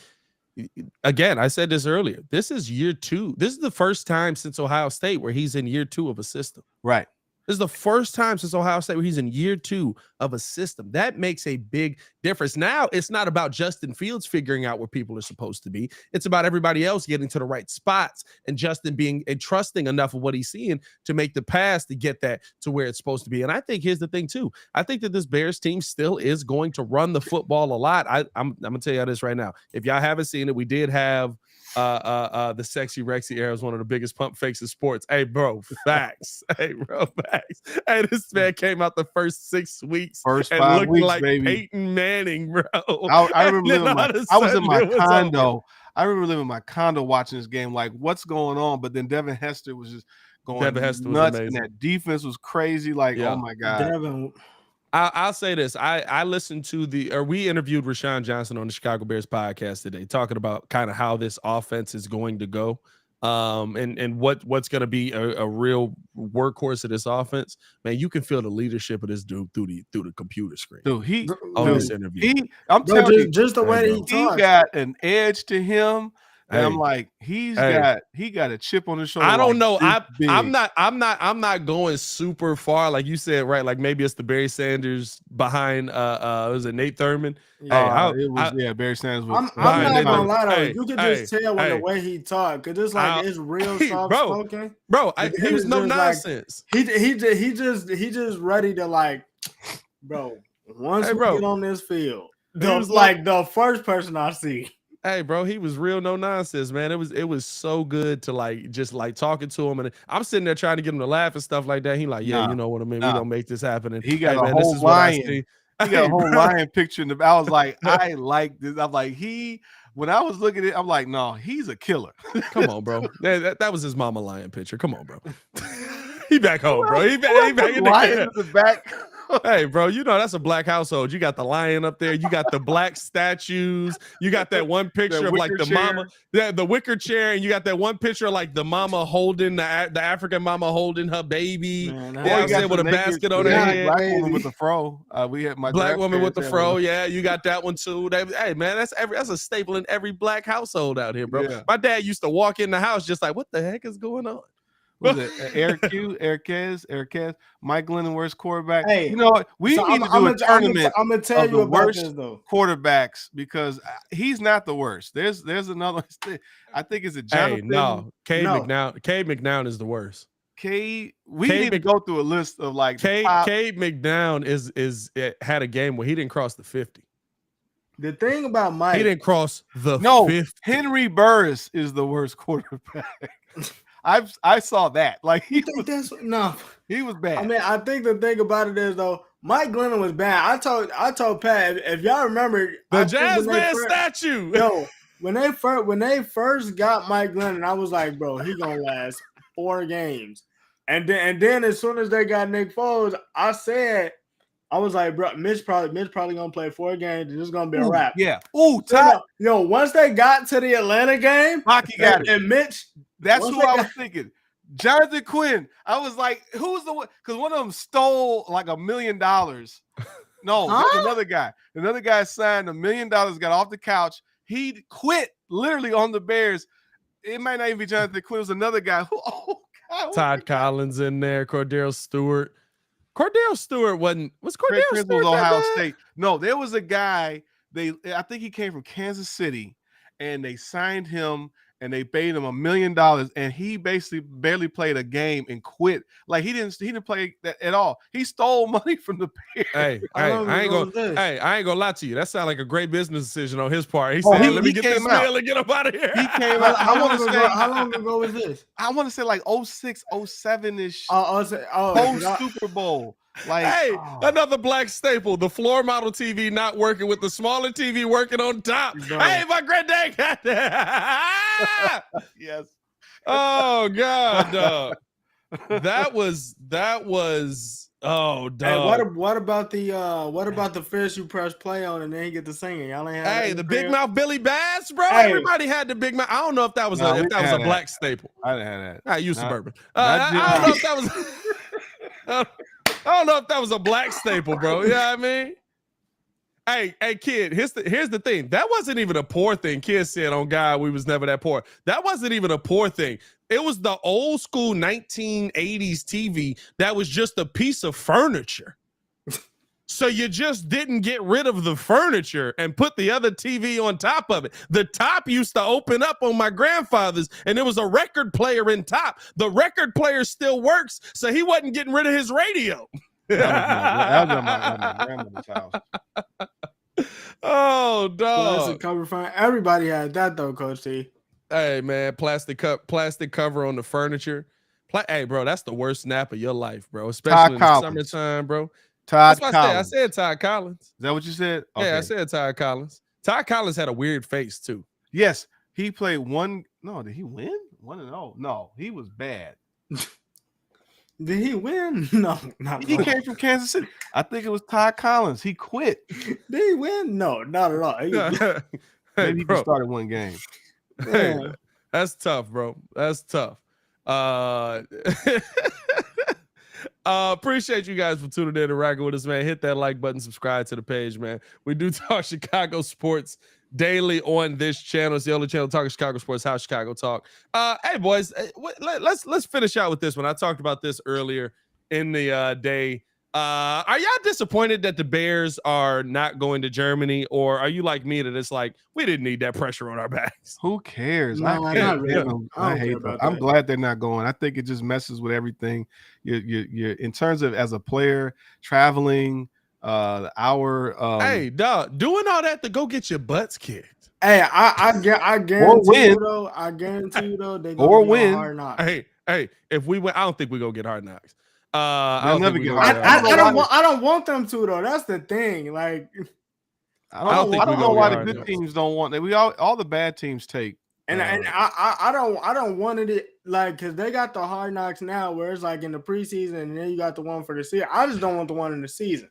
again, I said this earlier, this is year 2. This is the first time since Ohio State where he's in year 2 of a system. Right. This is the first time since Ohio State where he's in year 2 of a system. That makes a big difference. Now it's not about Justin Fields figuring out where people are supposed to be. It's about everybody else getting to the right spots and Justin being and trusting enough of what he's seeing to make the pass to get that to where it's supposed to be. And I think here's the thing too. I think that this Bears team still is going to run the football a lot. I'm gonna tell you this right now. If y'all haven't seen it, we did have the Sexy Rexy era is one of the biggest pump fakes in sports. Hey, bro, facts. Hey, bro, facts. Hey, this man came out the first 6 weeks First and 5 looked weeks, like baby. Peyton Manning, bro. I remember living I was in my condo. Over. I remember living in my condo watching this game, like, what's going on? But then Devin Hester was just going nuts, and that defense was crazy. Like, oh my God. Devin. I'll say this. I listened to we interviewed Rashawn Johnson on the Chicago Bears podcast today, talking about kind of how this offense is going to go, and what's going to be a real workhorse of this offense. Man, you can feel the leadership of this dude through the computer screen. Dude, this interview. I'm telling you, just the way he talks. He got an edge to him. And I'm like, he got a chip on his shoulder. I don't know. I'm not going super far, like you said, right? Like maybe it's the Barry Sanders behind was it Nate Thurman? Barry Sanders was I'm not gonna lie though. You can just tell when the way he talked, because it's like it's real soft spoken. Bro, he was no nonsense. Like, he just ready to like, bro. Once we get on this field, the first person I see. Hey, bro, he was real no nonsense, man. It was so good to just talking to him, and I'm sitting there trying to get him to laugh and stuff like that. He like, yeah, you know what I mean. We gonna make this happen. And he got a whole lion. He got a whole lion picture in the. I was like, I like this. I'm like when I was looking at it, I'm like, no, he's a killer. Come on, bro. That was his mama lion picture. Come on, bro. He back home, bro. He back in the back. Hey, bro, you know that's a black household. You got the lion up there. You got the black statues. You got that one picture of like the mama, the wicker chair, and you got that one picture of like the mama holding the African mama holding her baby. Man, with a basket on her head. Black woman with the fro. We had my black woman with the fro. Yeah, you got that one too. Hey, man, that's a staple in every black household out here, bro. Yeah. My dad used to walk in the house just like, what the heck is going on? Was it Eric Kez, Mike Glennon, worst quarterback? Hey, you know what? We need to do a tournament. I'm gonna tell you about this though. Quarterbacks, because he's not the worst. There's another. I think it's a Jonathan. Cade McNown is the worst. We need to go through a list of like Cade McNown is had a game where he didn't cross the 50. The thing about Mike, he didn't cross the 50. Henry Burris is the worst quarterback. I saw that. Like he was bad. I mean, I think the thing about it is though, Mike Glennon was bad. I told Pat, if y'all remember the Jazz Man statue. Yo, when they first got Mike Glennon, I was like, bro, he gonna last 4 games. And then as soon as they got Nick Foles, I was like, bro, Mitch probably gonna play 4 games and it's gonna be a wrap. Yeah. Yo, once they got to the Atlanta game, Hockey got it. And Mitch. That's who I was thinking. Jonathan Quinn. I was like, who's the one? Because one of them stole like $1 million. No, another guy. Another guy signed $1 million, got off the couch. He quit literally on the Bears. It might not even be Jonathan Quinn. It was another guy. Todd Collins in there. Cordell Stewart. Cordell Stewart was Cordell Stewart was Ohio State. No, there was a guy. I think he came from Kansas City, and they signed him. And they paid him $1 million, and he basically barely played a game and quit. Like he didn't play that at all. He stole money from the Bears. I ain't gonna lie to you. That sounds like a great business decision on his part. He said, "Let me get this mail and get up out of here." He came out. I want to say, how long ago was this? I want to say like 06, 07-ish. Post Super Bowl. Another black staple. The floor model TV not working with the smaller TV working on top. Bro. Hey, my granddad got that. Yes. Oh God, that was Oh, Hey, dog. what about the fish you press play on and then you get to singing? Y'all ain't had Hey, that the big mouth Billy Bass, bro. Hey. Everybody had the big mouth. I don't know if that was No, we a didn't have black that. staple. I didn't have that. I use suburban. not I don't know if that was. I don't know if that was a black staple, bro. You know what I mean? Hey, kid. Here's the thing. That wasn't even a poor thing. Kid said, "On God, we was never that poor." That wasn't even a poor thing. It was the old school 1980s TV that was just a piece of furniture. So you just didn't get rid of the furniture and put the other TV on top of it. The top used to open up on my grandfather's, and there was a record player in top. The record player still works, so he wasn't getting rid of his radio. That was my grandmother's house. Oh, dog. Plastic cover front. Everybody had that though, Coach T. Hey, man, plastic cover on the furniture. Hey, bro, that's the worst nap of your life, bro. Especially in the summertime, bro. Todd Collins. I said Todd Collins. Is that what you said? Okay. Yeah, I said Todd Collins. Todd Collins had a weird face too. Yes, he played one. No, did he win? 1-0. No, he was bad. Did he win? No, not He came from Kansas City. I think it was Todd Collins. He quit. Did he win? No, not at all. Maybe he started one game. Hey, that's tough, bro. That's tough. Appreciate you guys for tuning in and rocking with us, man. Hit that like button, subscribe to the page, man. We do talk Chicago sports daily on this channel. It's the only channel talking Chicago sports, How Chicago Talk. Hey, boys, let's finish out with this one. I talked about this earlier in the day. Are y'all disappointed that the Bears are not going to Germany, or are you like me that it's like we didn't need that pressure on our backs? Who cares? No, I hate them. I'm glad they're not going. I think it just messes with everything. You're in terms of as a player traveling, hey, dog, doing all that to go get your butts kicked. Hey, I guarantee you though. I guarantee you though. They gonna win. Hard knocks. Hey, if we win, I don't think we're gonna get hard knocks. I don't want them to though. That's the thing. Like, I don't know why the good teams don't want that. We all the bad teams take. And I don't want it like because they got the hard knocks now where it's like in the preseason and then you got the one for the season. I just don't want the one in the season.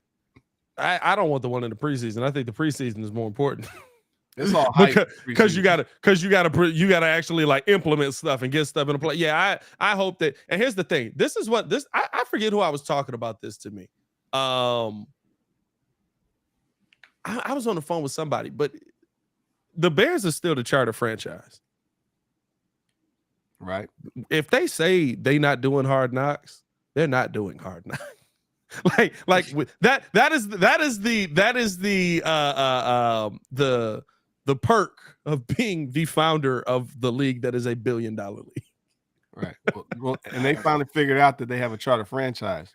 I don't want the one in the preseason. I think the preseason is more important. It's all hype because you gotta actually like implement stuff and get stuff in play. Yeah, I hope that. And here's the thing. This is what this. I forget who I was talking about this to me. I was on the phone with somebody, but the Bears are still the charter franchise, right? If they say they not doing hard knocks, they're not doing hard knocks. like that is the perk of being the founder of the league that is $1 billion league. Right. Well, and they finally figured out that they have a charter franchise.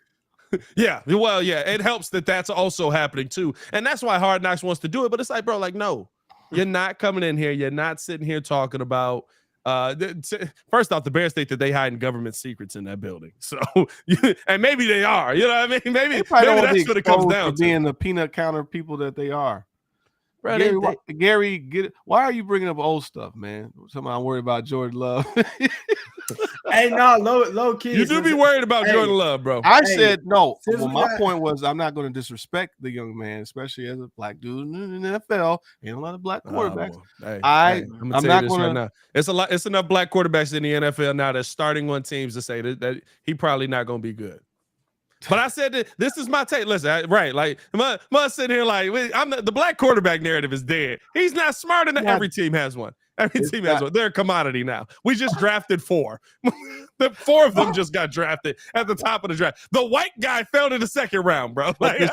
Yeah. Well, yeah, it helps that that's also happening too. And that's why Hard Knocks wants to do it. But it's like, bro, like, no, you're not coming in here. You're not sitting here talking about first off, the Bears think that they hiding government secrets in that building. So, and maybe they are, you know what I mean? Maybe that's what it comes down to. Being the peanut counter people that they are. Right, Gary, get it. Why are you bringing up old stuff, man? Somebody I'm worried about Jordan Love. Hey, no, low key. You do be worried about Jordan Love, bro. I said no. Well, my point was I'm not going to disrespect the young man, especially as a black dude in the NFL. Ain't a lot of black quarterbacks. I'm not going right now. It's enough black quarterbacks in the NFL now that's starting on teams to say that he probably not going to be good. But I said that this is my take. Listen, right? Like, must sitting here like the black quarterback narrative is dead. He's not smart enough. Every team has one. Every team has one. They're a commodity now. We just drafted 4. The 4 of them just got drafted at the top of the draft. The white guy fell to the second round, bro. Like, the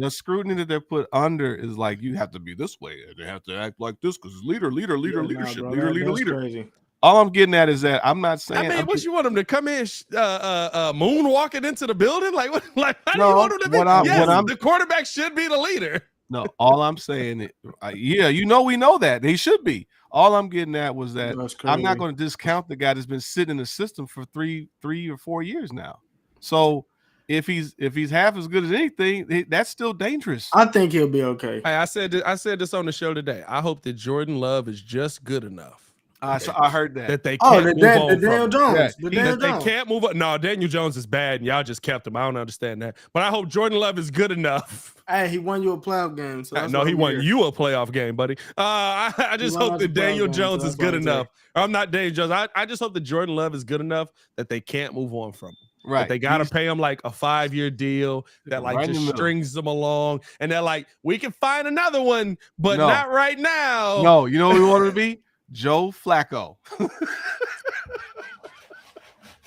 scrutiny that they're put under is like you have to be this way. They have to act like this because leader, leadership, leader. Crazy. All I'm getting at is that I'm not saying. I mean, what you want them to come in, moonwalking into the building? Like, what? Like, how do you want them to be? The quarterback should be the leader. No, all I'm saying, we know that they should be. All I'm getting at was that I'm not going to discount the guy that's been sitting in the system for three or 4 years now. So if he's half as good as anything, that's still dangerous. I think he'll be okay. Hey, I said this on the show today. I hope that Jordan Love is just good enough So I heard that. That they can't move on the Daniel from. Jones. Yeah, The Daniel That they Jones. can't move on. No, Daniel Jones is bad, and y'all just kept him. I don't understand that. But I hope Jordan Love is good enough. Hey, he won you a playoff game. So No, he won you a playoff game, buddy. I just hope that Daniel Jones is good enough. I'm not Daniel Jones. I just hope that Jordan Love is good enough that they can't move on from him. Right. That they got to pay him like a 5-year deal that like right just strings them along. And they're like, we can find another one, but not right now. No, you know what we want to be? Joe Flacco.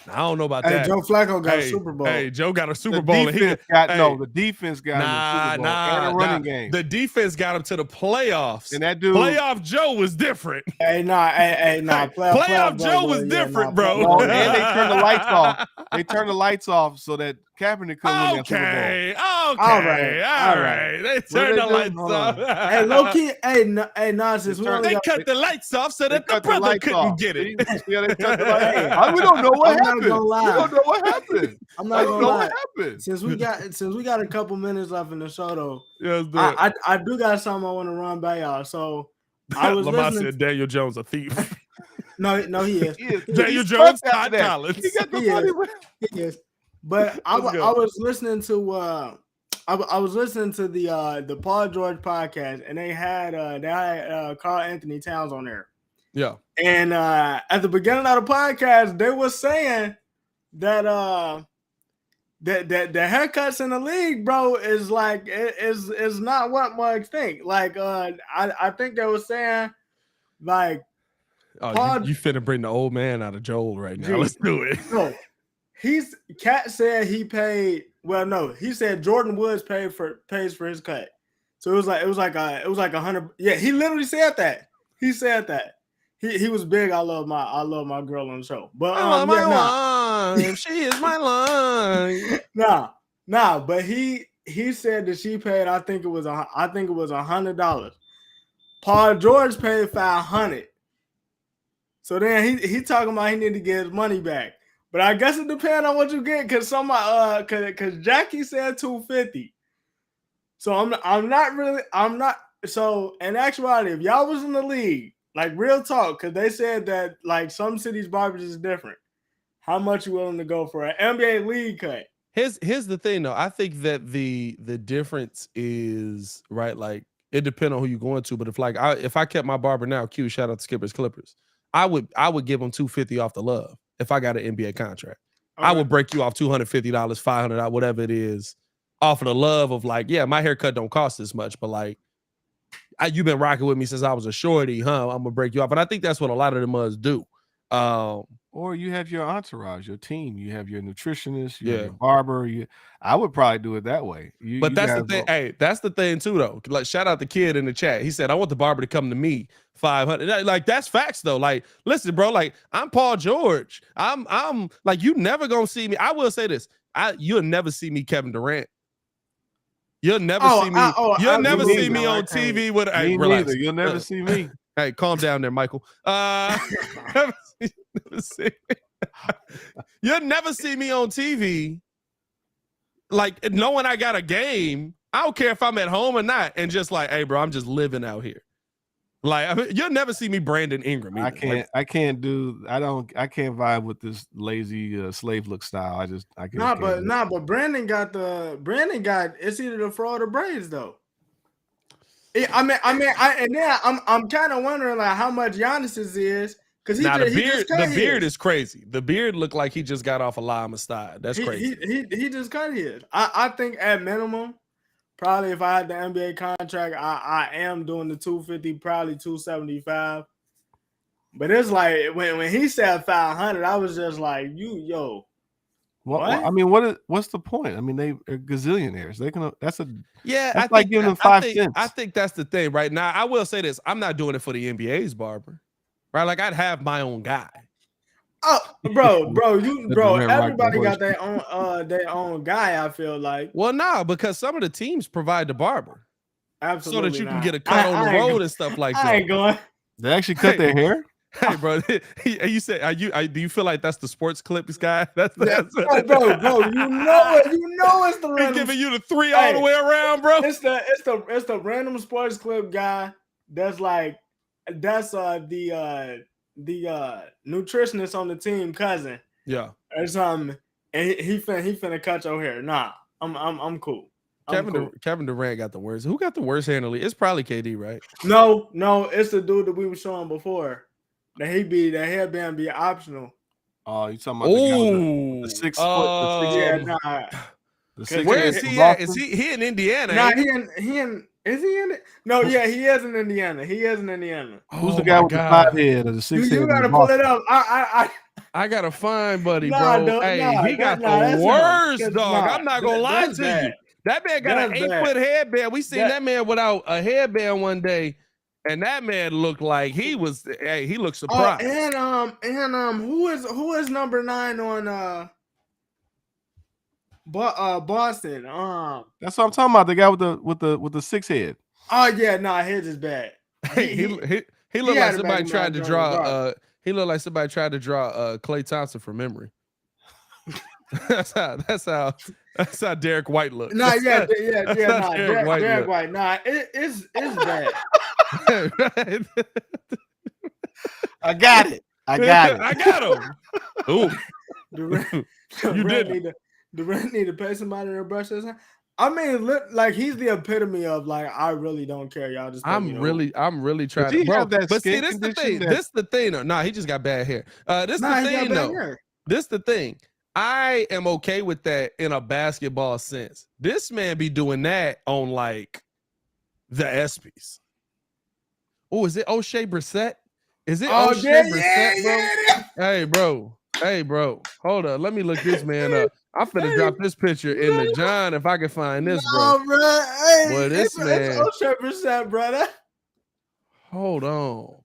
I don't know about Hey, that. Joe Flacco got a Super Bowl. Hey, Joe got a Super The Bowl. defense got him the defense got him the Super Bowl and a running game. The defense got him to the playoffs. And that dude, playoff Joe was different. Hey, Playoff Joe was different, bro. No, and they turned the lights off. They turned the lights off so that Kaepernick couldn't win that Super Bowl. Okay. All right. They turned the lights off. Hey, low key. Hey, nonsense. They cut the lights off so that the brother couldn't get it. Yeah, they cut the lights off. We don't know what happened. We don't know what happened. I'm not gonna lie. Since we got a couple minutes left in the show though, I do got something I want to run by y'all. So I was Lamar listening. Said Daniel Jones a thief. No, he is. Daniel Jones, Todd Collins. He is. But I was listening to I was listening to the Paul George podcast, and they had Carl Anthony Towns on there. Yeah. And at the beginning of the podcast, they were saying that that the haircuts in the league, bro, is like is not what much think. Like I think they were saying like you finna bring the old man out of Joel right now. Let's do it. No, Cat said he paid. Well, no, he said Jordan Woods pays for his cut. So it was like 100. Yeah, he literally said that. He said that. He was big. I love my girl on the show. But she is my line. Nah. But he said that she paid. I think it was $100. Paul George paid $500. So then he talking about he need to get his money back. But I guess it depends on what you get, because because Jackie said $250. So I'm not. So in actuality, if y'all was in the league, like real talk, because they said that like some cities' barbers is different. How much you willing to go for an NBA league cut? Here's the thing though. I think that the difference is right. Like it depends on who you're going to. But if I kept my barber now, shout out to Skippers Clippers, I would give him $250 off the love. If I got an NBA contract, I would break you off $250, $500, whatever it is, off of the love of like, yeah, my haircut don't cost this much, but like, you've been rocking with me since I was a shorty, huh? I'm gonna break you off, and I think that's what a lot of them must do. Or you have your entourage, your team, you have your nutritionist, you have your barber. I would probably do it that way. But that's the thing. Hey, that's the thing too, though. Like, shout out the kid in the chat. He said, "I want the barber to come to me, $500." Like, that's facts, though. Like, listen, bro. Like, I'm Paul George. I'm like, you never gonna see me. I will say this. You'll never see me Kevin Durant. You'll never see me. You'll never see me on TV with. Hey, relax. You'll never see me. Hey, calm down there, Michael. You'll never see me on TV, like knowing I got a game. I don't care if I'm at home or not, and just like, hey, bro, I'm just living out here. Like, you'll never see me Brandon Ingram either. I can't vibe with this lazy slave look style. I can't. But Brandon got it's either the fro or the braids though. I'm kind of wondering like how much Giannis's is, because the beard is crazy. The beard looked like he just got off a llama style. That's crazy. He just cut his. I think at minimum, probably if I had the NBA contract, I am doing the $250, probably $275. But it's like when he said $500, I was just like, Well, I mean, what's the point? I mean, they are gazillionaires. That's like think, giving them 5 cents. I think that's the thing right now. I will say this: I'm not doing it for the NBA's barber, right? Like I'd have my own guy. Oh, bro, everybody got their own guy. I feel like. Well, no, because some of the teams provide the barber, absolutely, so that you can get a cut on the road and stuff like that. I ain't going. They actually cut their hair. Hey, bro, you said, do you feel like that's the sports clips guy? That's bro, you know it's the random. He's giving you the 3 all the way around, bro. It's the random sports clip guy. That's the nutritionist on the team cousin. Yeah. Or something, and he finna cut your hair. Nah, I'm cool. Kevin Durant got the worst. Who got the worst hair in the league? It's probably KD, right? No, it's the dude that we were showing before. That headband be optional. Oh, you talking about the guy with the 6 foot? Yeah, nah. Where is he at? Is he in Indiana? Nah, is he in it? No, yeah, he is in Indiana. Who's the guy with the 5 head or the 6 head? You gotta pull it up. I gotta find buddy, nah, bro. He got the worst, dog. I'm not gonna lie to you. That man got an 8-foot headband. We seen that man without a headband one day, and that man looked like he was. Hey, he looked surprised. Who is number 9 on Boston? That's what I'm talking about. The guy with the 6 head. Oh yeah, nah, his is bad. He looked like somebody tried to draw. He looked like somebody tried to draw Klay Thompson from memory. That's how Derek White looks. Nah, Derek White. Nah, it's bad. I got it. I got him. Ooh, You did. Durant need to pay somebody to brush his hair. I mean, look, like he's the epitome of like I really don't care. Y'all just. I'm really trying to. Bro, but see, this the thing. This the thing. Nah, he just got bad hair. This the thing though. This the thing. I am okay with that in a basketball sense. This man be doing that on like the ESPYs. Oh, is it O'Shea Brissett? Is it O'Shea Brissett, bro? Hey, bro. Hold up. Let me look this man up. I'm finna drop this picture in the John if I can find this, bro. Well, this man. It's O'Shea Brissett, brother. Hold on.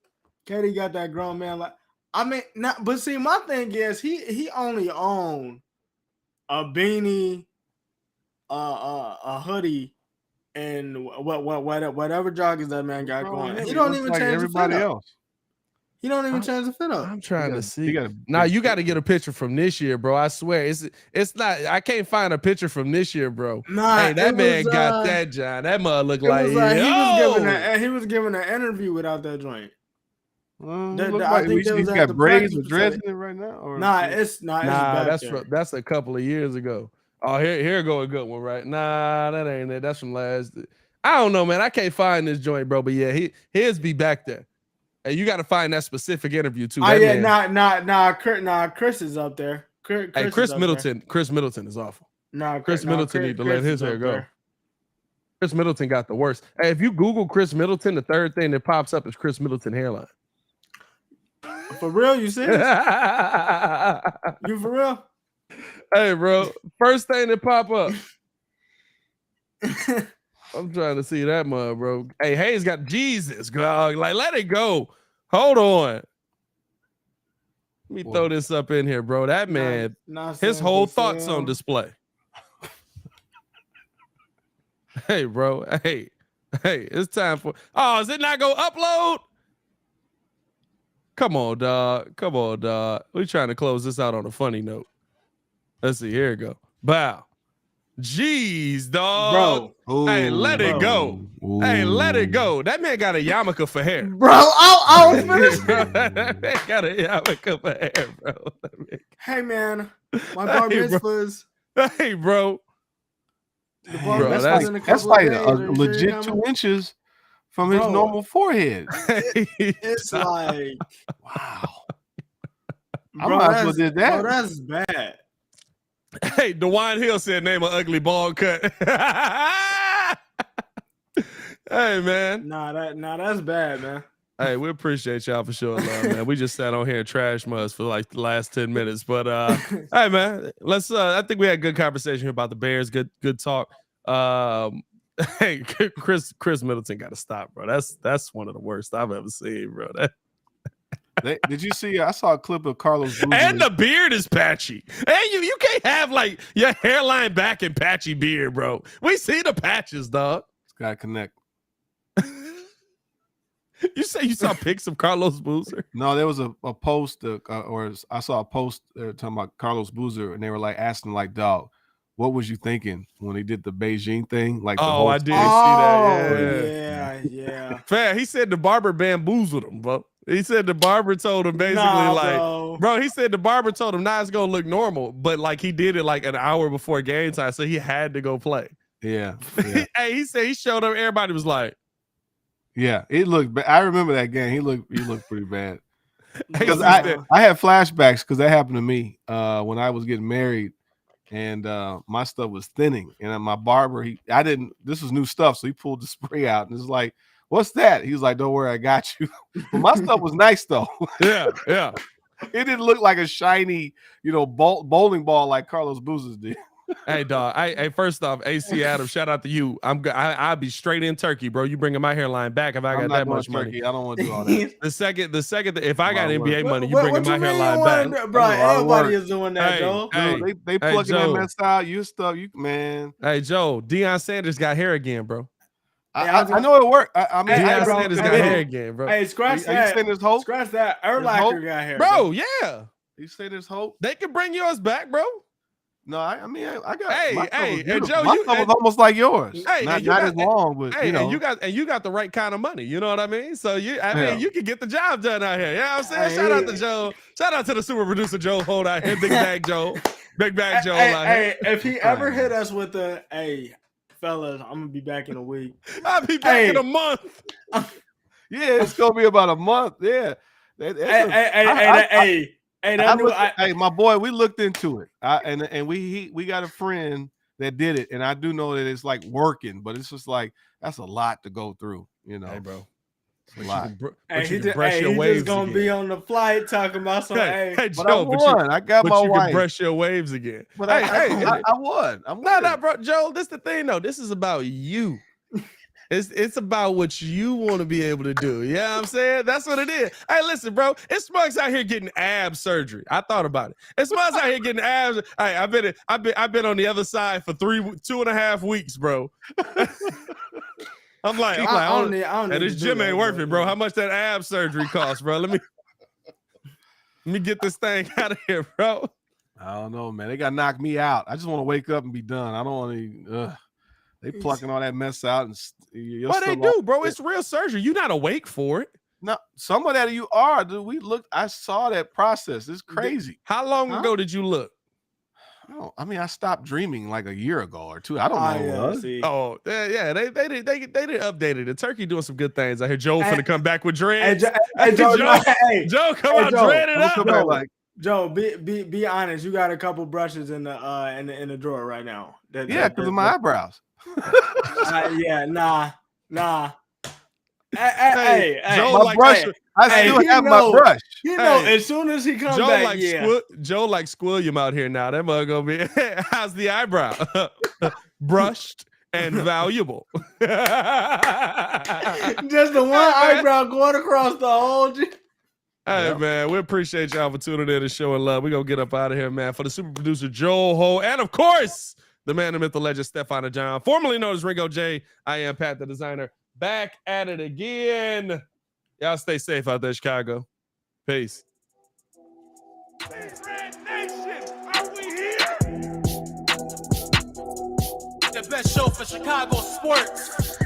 Katie got that grown man like. I mean, not, but see, my thing is he only owned a beanie, a hoodie, and whatever joggers that man got going. He don't even change everybody else. He don't even change the fit up. I'm trying to see. Now you got to get a picture from this year, bro. I swear, it's not. I can't find a picture from this year, bro. Nah, hey, that man got that, John. That mother looked like he was giving an interview without that joint. I think he's got braids or dreads in it right now. Or that's a couple of years ago. Oh, here go a good one, right? Nah, that ain't it. That's from last. I don't know, man. I can't find this joint, bro. But yeah, his be back there. And you got to find that specific interview too. Chris is up there. Chris Middleton is awful. Chris Middleton need to let his hair go. Chris Middleton got the worst. Hey, if you Google Chris Middleton, the third thing that pops up is Chris Middleton hairline. For real, you serious? You for real? Hey, bro. First thing that pop up. I'm trying to see that mud, bro. Hey, Hayes got Jesus, dog. Like, let it go. Hold on. Let me throw this up in here, bro. That man, his whole thoughts on display. Hey, bro. Hey, it's time for. Oh, is it not go upload? Come on, dog. We're trying to close this out on a funny note. Let's see. Here we go. Bow. Jeez, dog. Bro. Hey, let it go. Ooh. Hey, let it go. That man got a yarmulke for hair. Bro, I was finished. That man got a yarmulke for hair, bro. Hey, man. My bar mitzvahs. Hey, bro. That's like a legit 2 inches from his normal forehead. It's like, wow. I might as well did that. Bro, that's bad. Hey, DeWine Hill said name an ugly bald cut. Hey, man. Nah, that's bad, man. Hey, we appreciate y'all for showing love, man. We just sat on here and trash muds for like the last 10 minutes. But hey, man, let's I think we had a good conversation here about the Bears. Good talk. Hey, Chris Middleton got to stop, bro. That's one of the worst I've ever seen, bro. Did you see? I saw a clip of Carlos Boozer. And the beard is patchy. And you can't have like your hairline back and patchy beard, bro. We see the patches, dog. It's got to connect. You say you saw pics of Carlos Boozer? No, there was a post, or I saw a post talking about Carlos Boozer, and they were like asking, like, dog, what was you thinking when he did the Beijing thing? Like, I did see that. Yeah. Yeah. Fair. He said the barber bamboozled him, bro. He said the barber told him basically bro. he said the barber told him, it's going to look normal. But like he did it like an hour before game time. So he had to go play. Yeah. Hey, he said he showed up. Everybody was like, yeah, it looked I remember that game. He looked pretty bad. Because No, I had flashbacks because that happened to me when I was getting married and my stuff was thinning. And my barber, this was new stuff. So he pulled the spray out and it's like, what's that? He was like, don't worry, I got you. But my stuff was nice though. yeah. It didn't look like a shiny, bowling ball like Carlos Booza's did. Hey, dog. Hey, first off, AC Adams, shout out to you. I'll be straight in Turkey, bro. You bringing my hairline back if I got that much money. I don't want to do all that. The second, if I got NBA money, you What bringing my you mean hairline back. Bro, everybody is doing that, Hey, Joe. Dude, they plugging that mess out. You stuff, man. Hey, Joe, Deion Sanders got hair again, bro. I know it worked. I mean, Deion Sanders got hair again, bro. Hey, scratch that. You saying there's hope? Scratch that. Urlacher got hair, bro. Yeah. You say there's hope? They can bring yours back, bro. No, I mean, I got. Hey, Joe, my stuff was almost like yours. Hey, not as long, but and you got the right kind of money. You know what I mean? So you can get the job done out here. You know what I'm saying? Shout out to Joe. Shout out to the super producer Joe Holt out here, Big Bag Joe out here. If he ever hit us with fellas, I'm gonna be back in a week. I'll be back in a month. Yeah, it's gonna be about a month. Yeah. Hey, my boy, we looked into it, and we got a friend that did it, and I do know that it's like working, but it's just like that's a lot to go through, Hey, bro, it's a lot. He's just gonna be on the flight talking about some. Hey, but Joe, I got my you wife. can brush your waves again. But I won. No, bro, Joe. This the thing, though. This is about you. It's about what you want to be able to do. You know what I'm saying? That's what it is. Hey, listen, bro. It's Smugs out here getting ab surgery. I thought about it. It's Smugs out here getting abs. Hey, I've been on the other side for 2.5 weeks, bro. I'm like, this gym ain't worth it, bro. How much that ab surgery costs, bro? Let me get this thing out of here, bro. I don't know, man. They got to knock me out. I just want to wake up and be done. I don't want to. They plucking all that mess out and what they do, bro? It's real surgery. You're not awake for it. No, some of that you are, dude. I saw that process. It's crazy. How long ago did you look? I stopped dreaming like a year ago or two. I don't know. Oh, yeah, they did update it. The Turkey doing some good things. I hear Joe finna come back with dreads. Joe come out dreaded up. Joe, be honest. You got a couple brushes in the drawer right now. Because of my eyebrows. Nah. Hey, Joe, my brush. I still have my brush. You know, as soon as he comes back, Joe like Squilliam out here now. That mug gonna be. How's the eyebrow? Brushed and valuable. Just the one eyebrow going across the whole. Hey, man, we appreciate y'all for tuning in and showing love. We're going to get up out of here, man. For the super producer, Joel Ho, and, of course, the man, the myth, the legend, Stefano John, formerly known as Ringo J. I am Pat, the designer, back at it again. Y'all stay safe out there, Chicago. Peace. Red Nation, are we here? The best show for Chicago sports.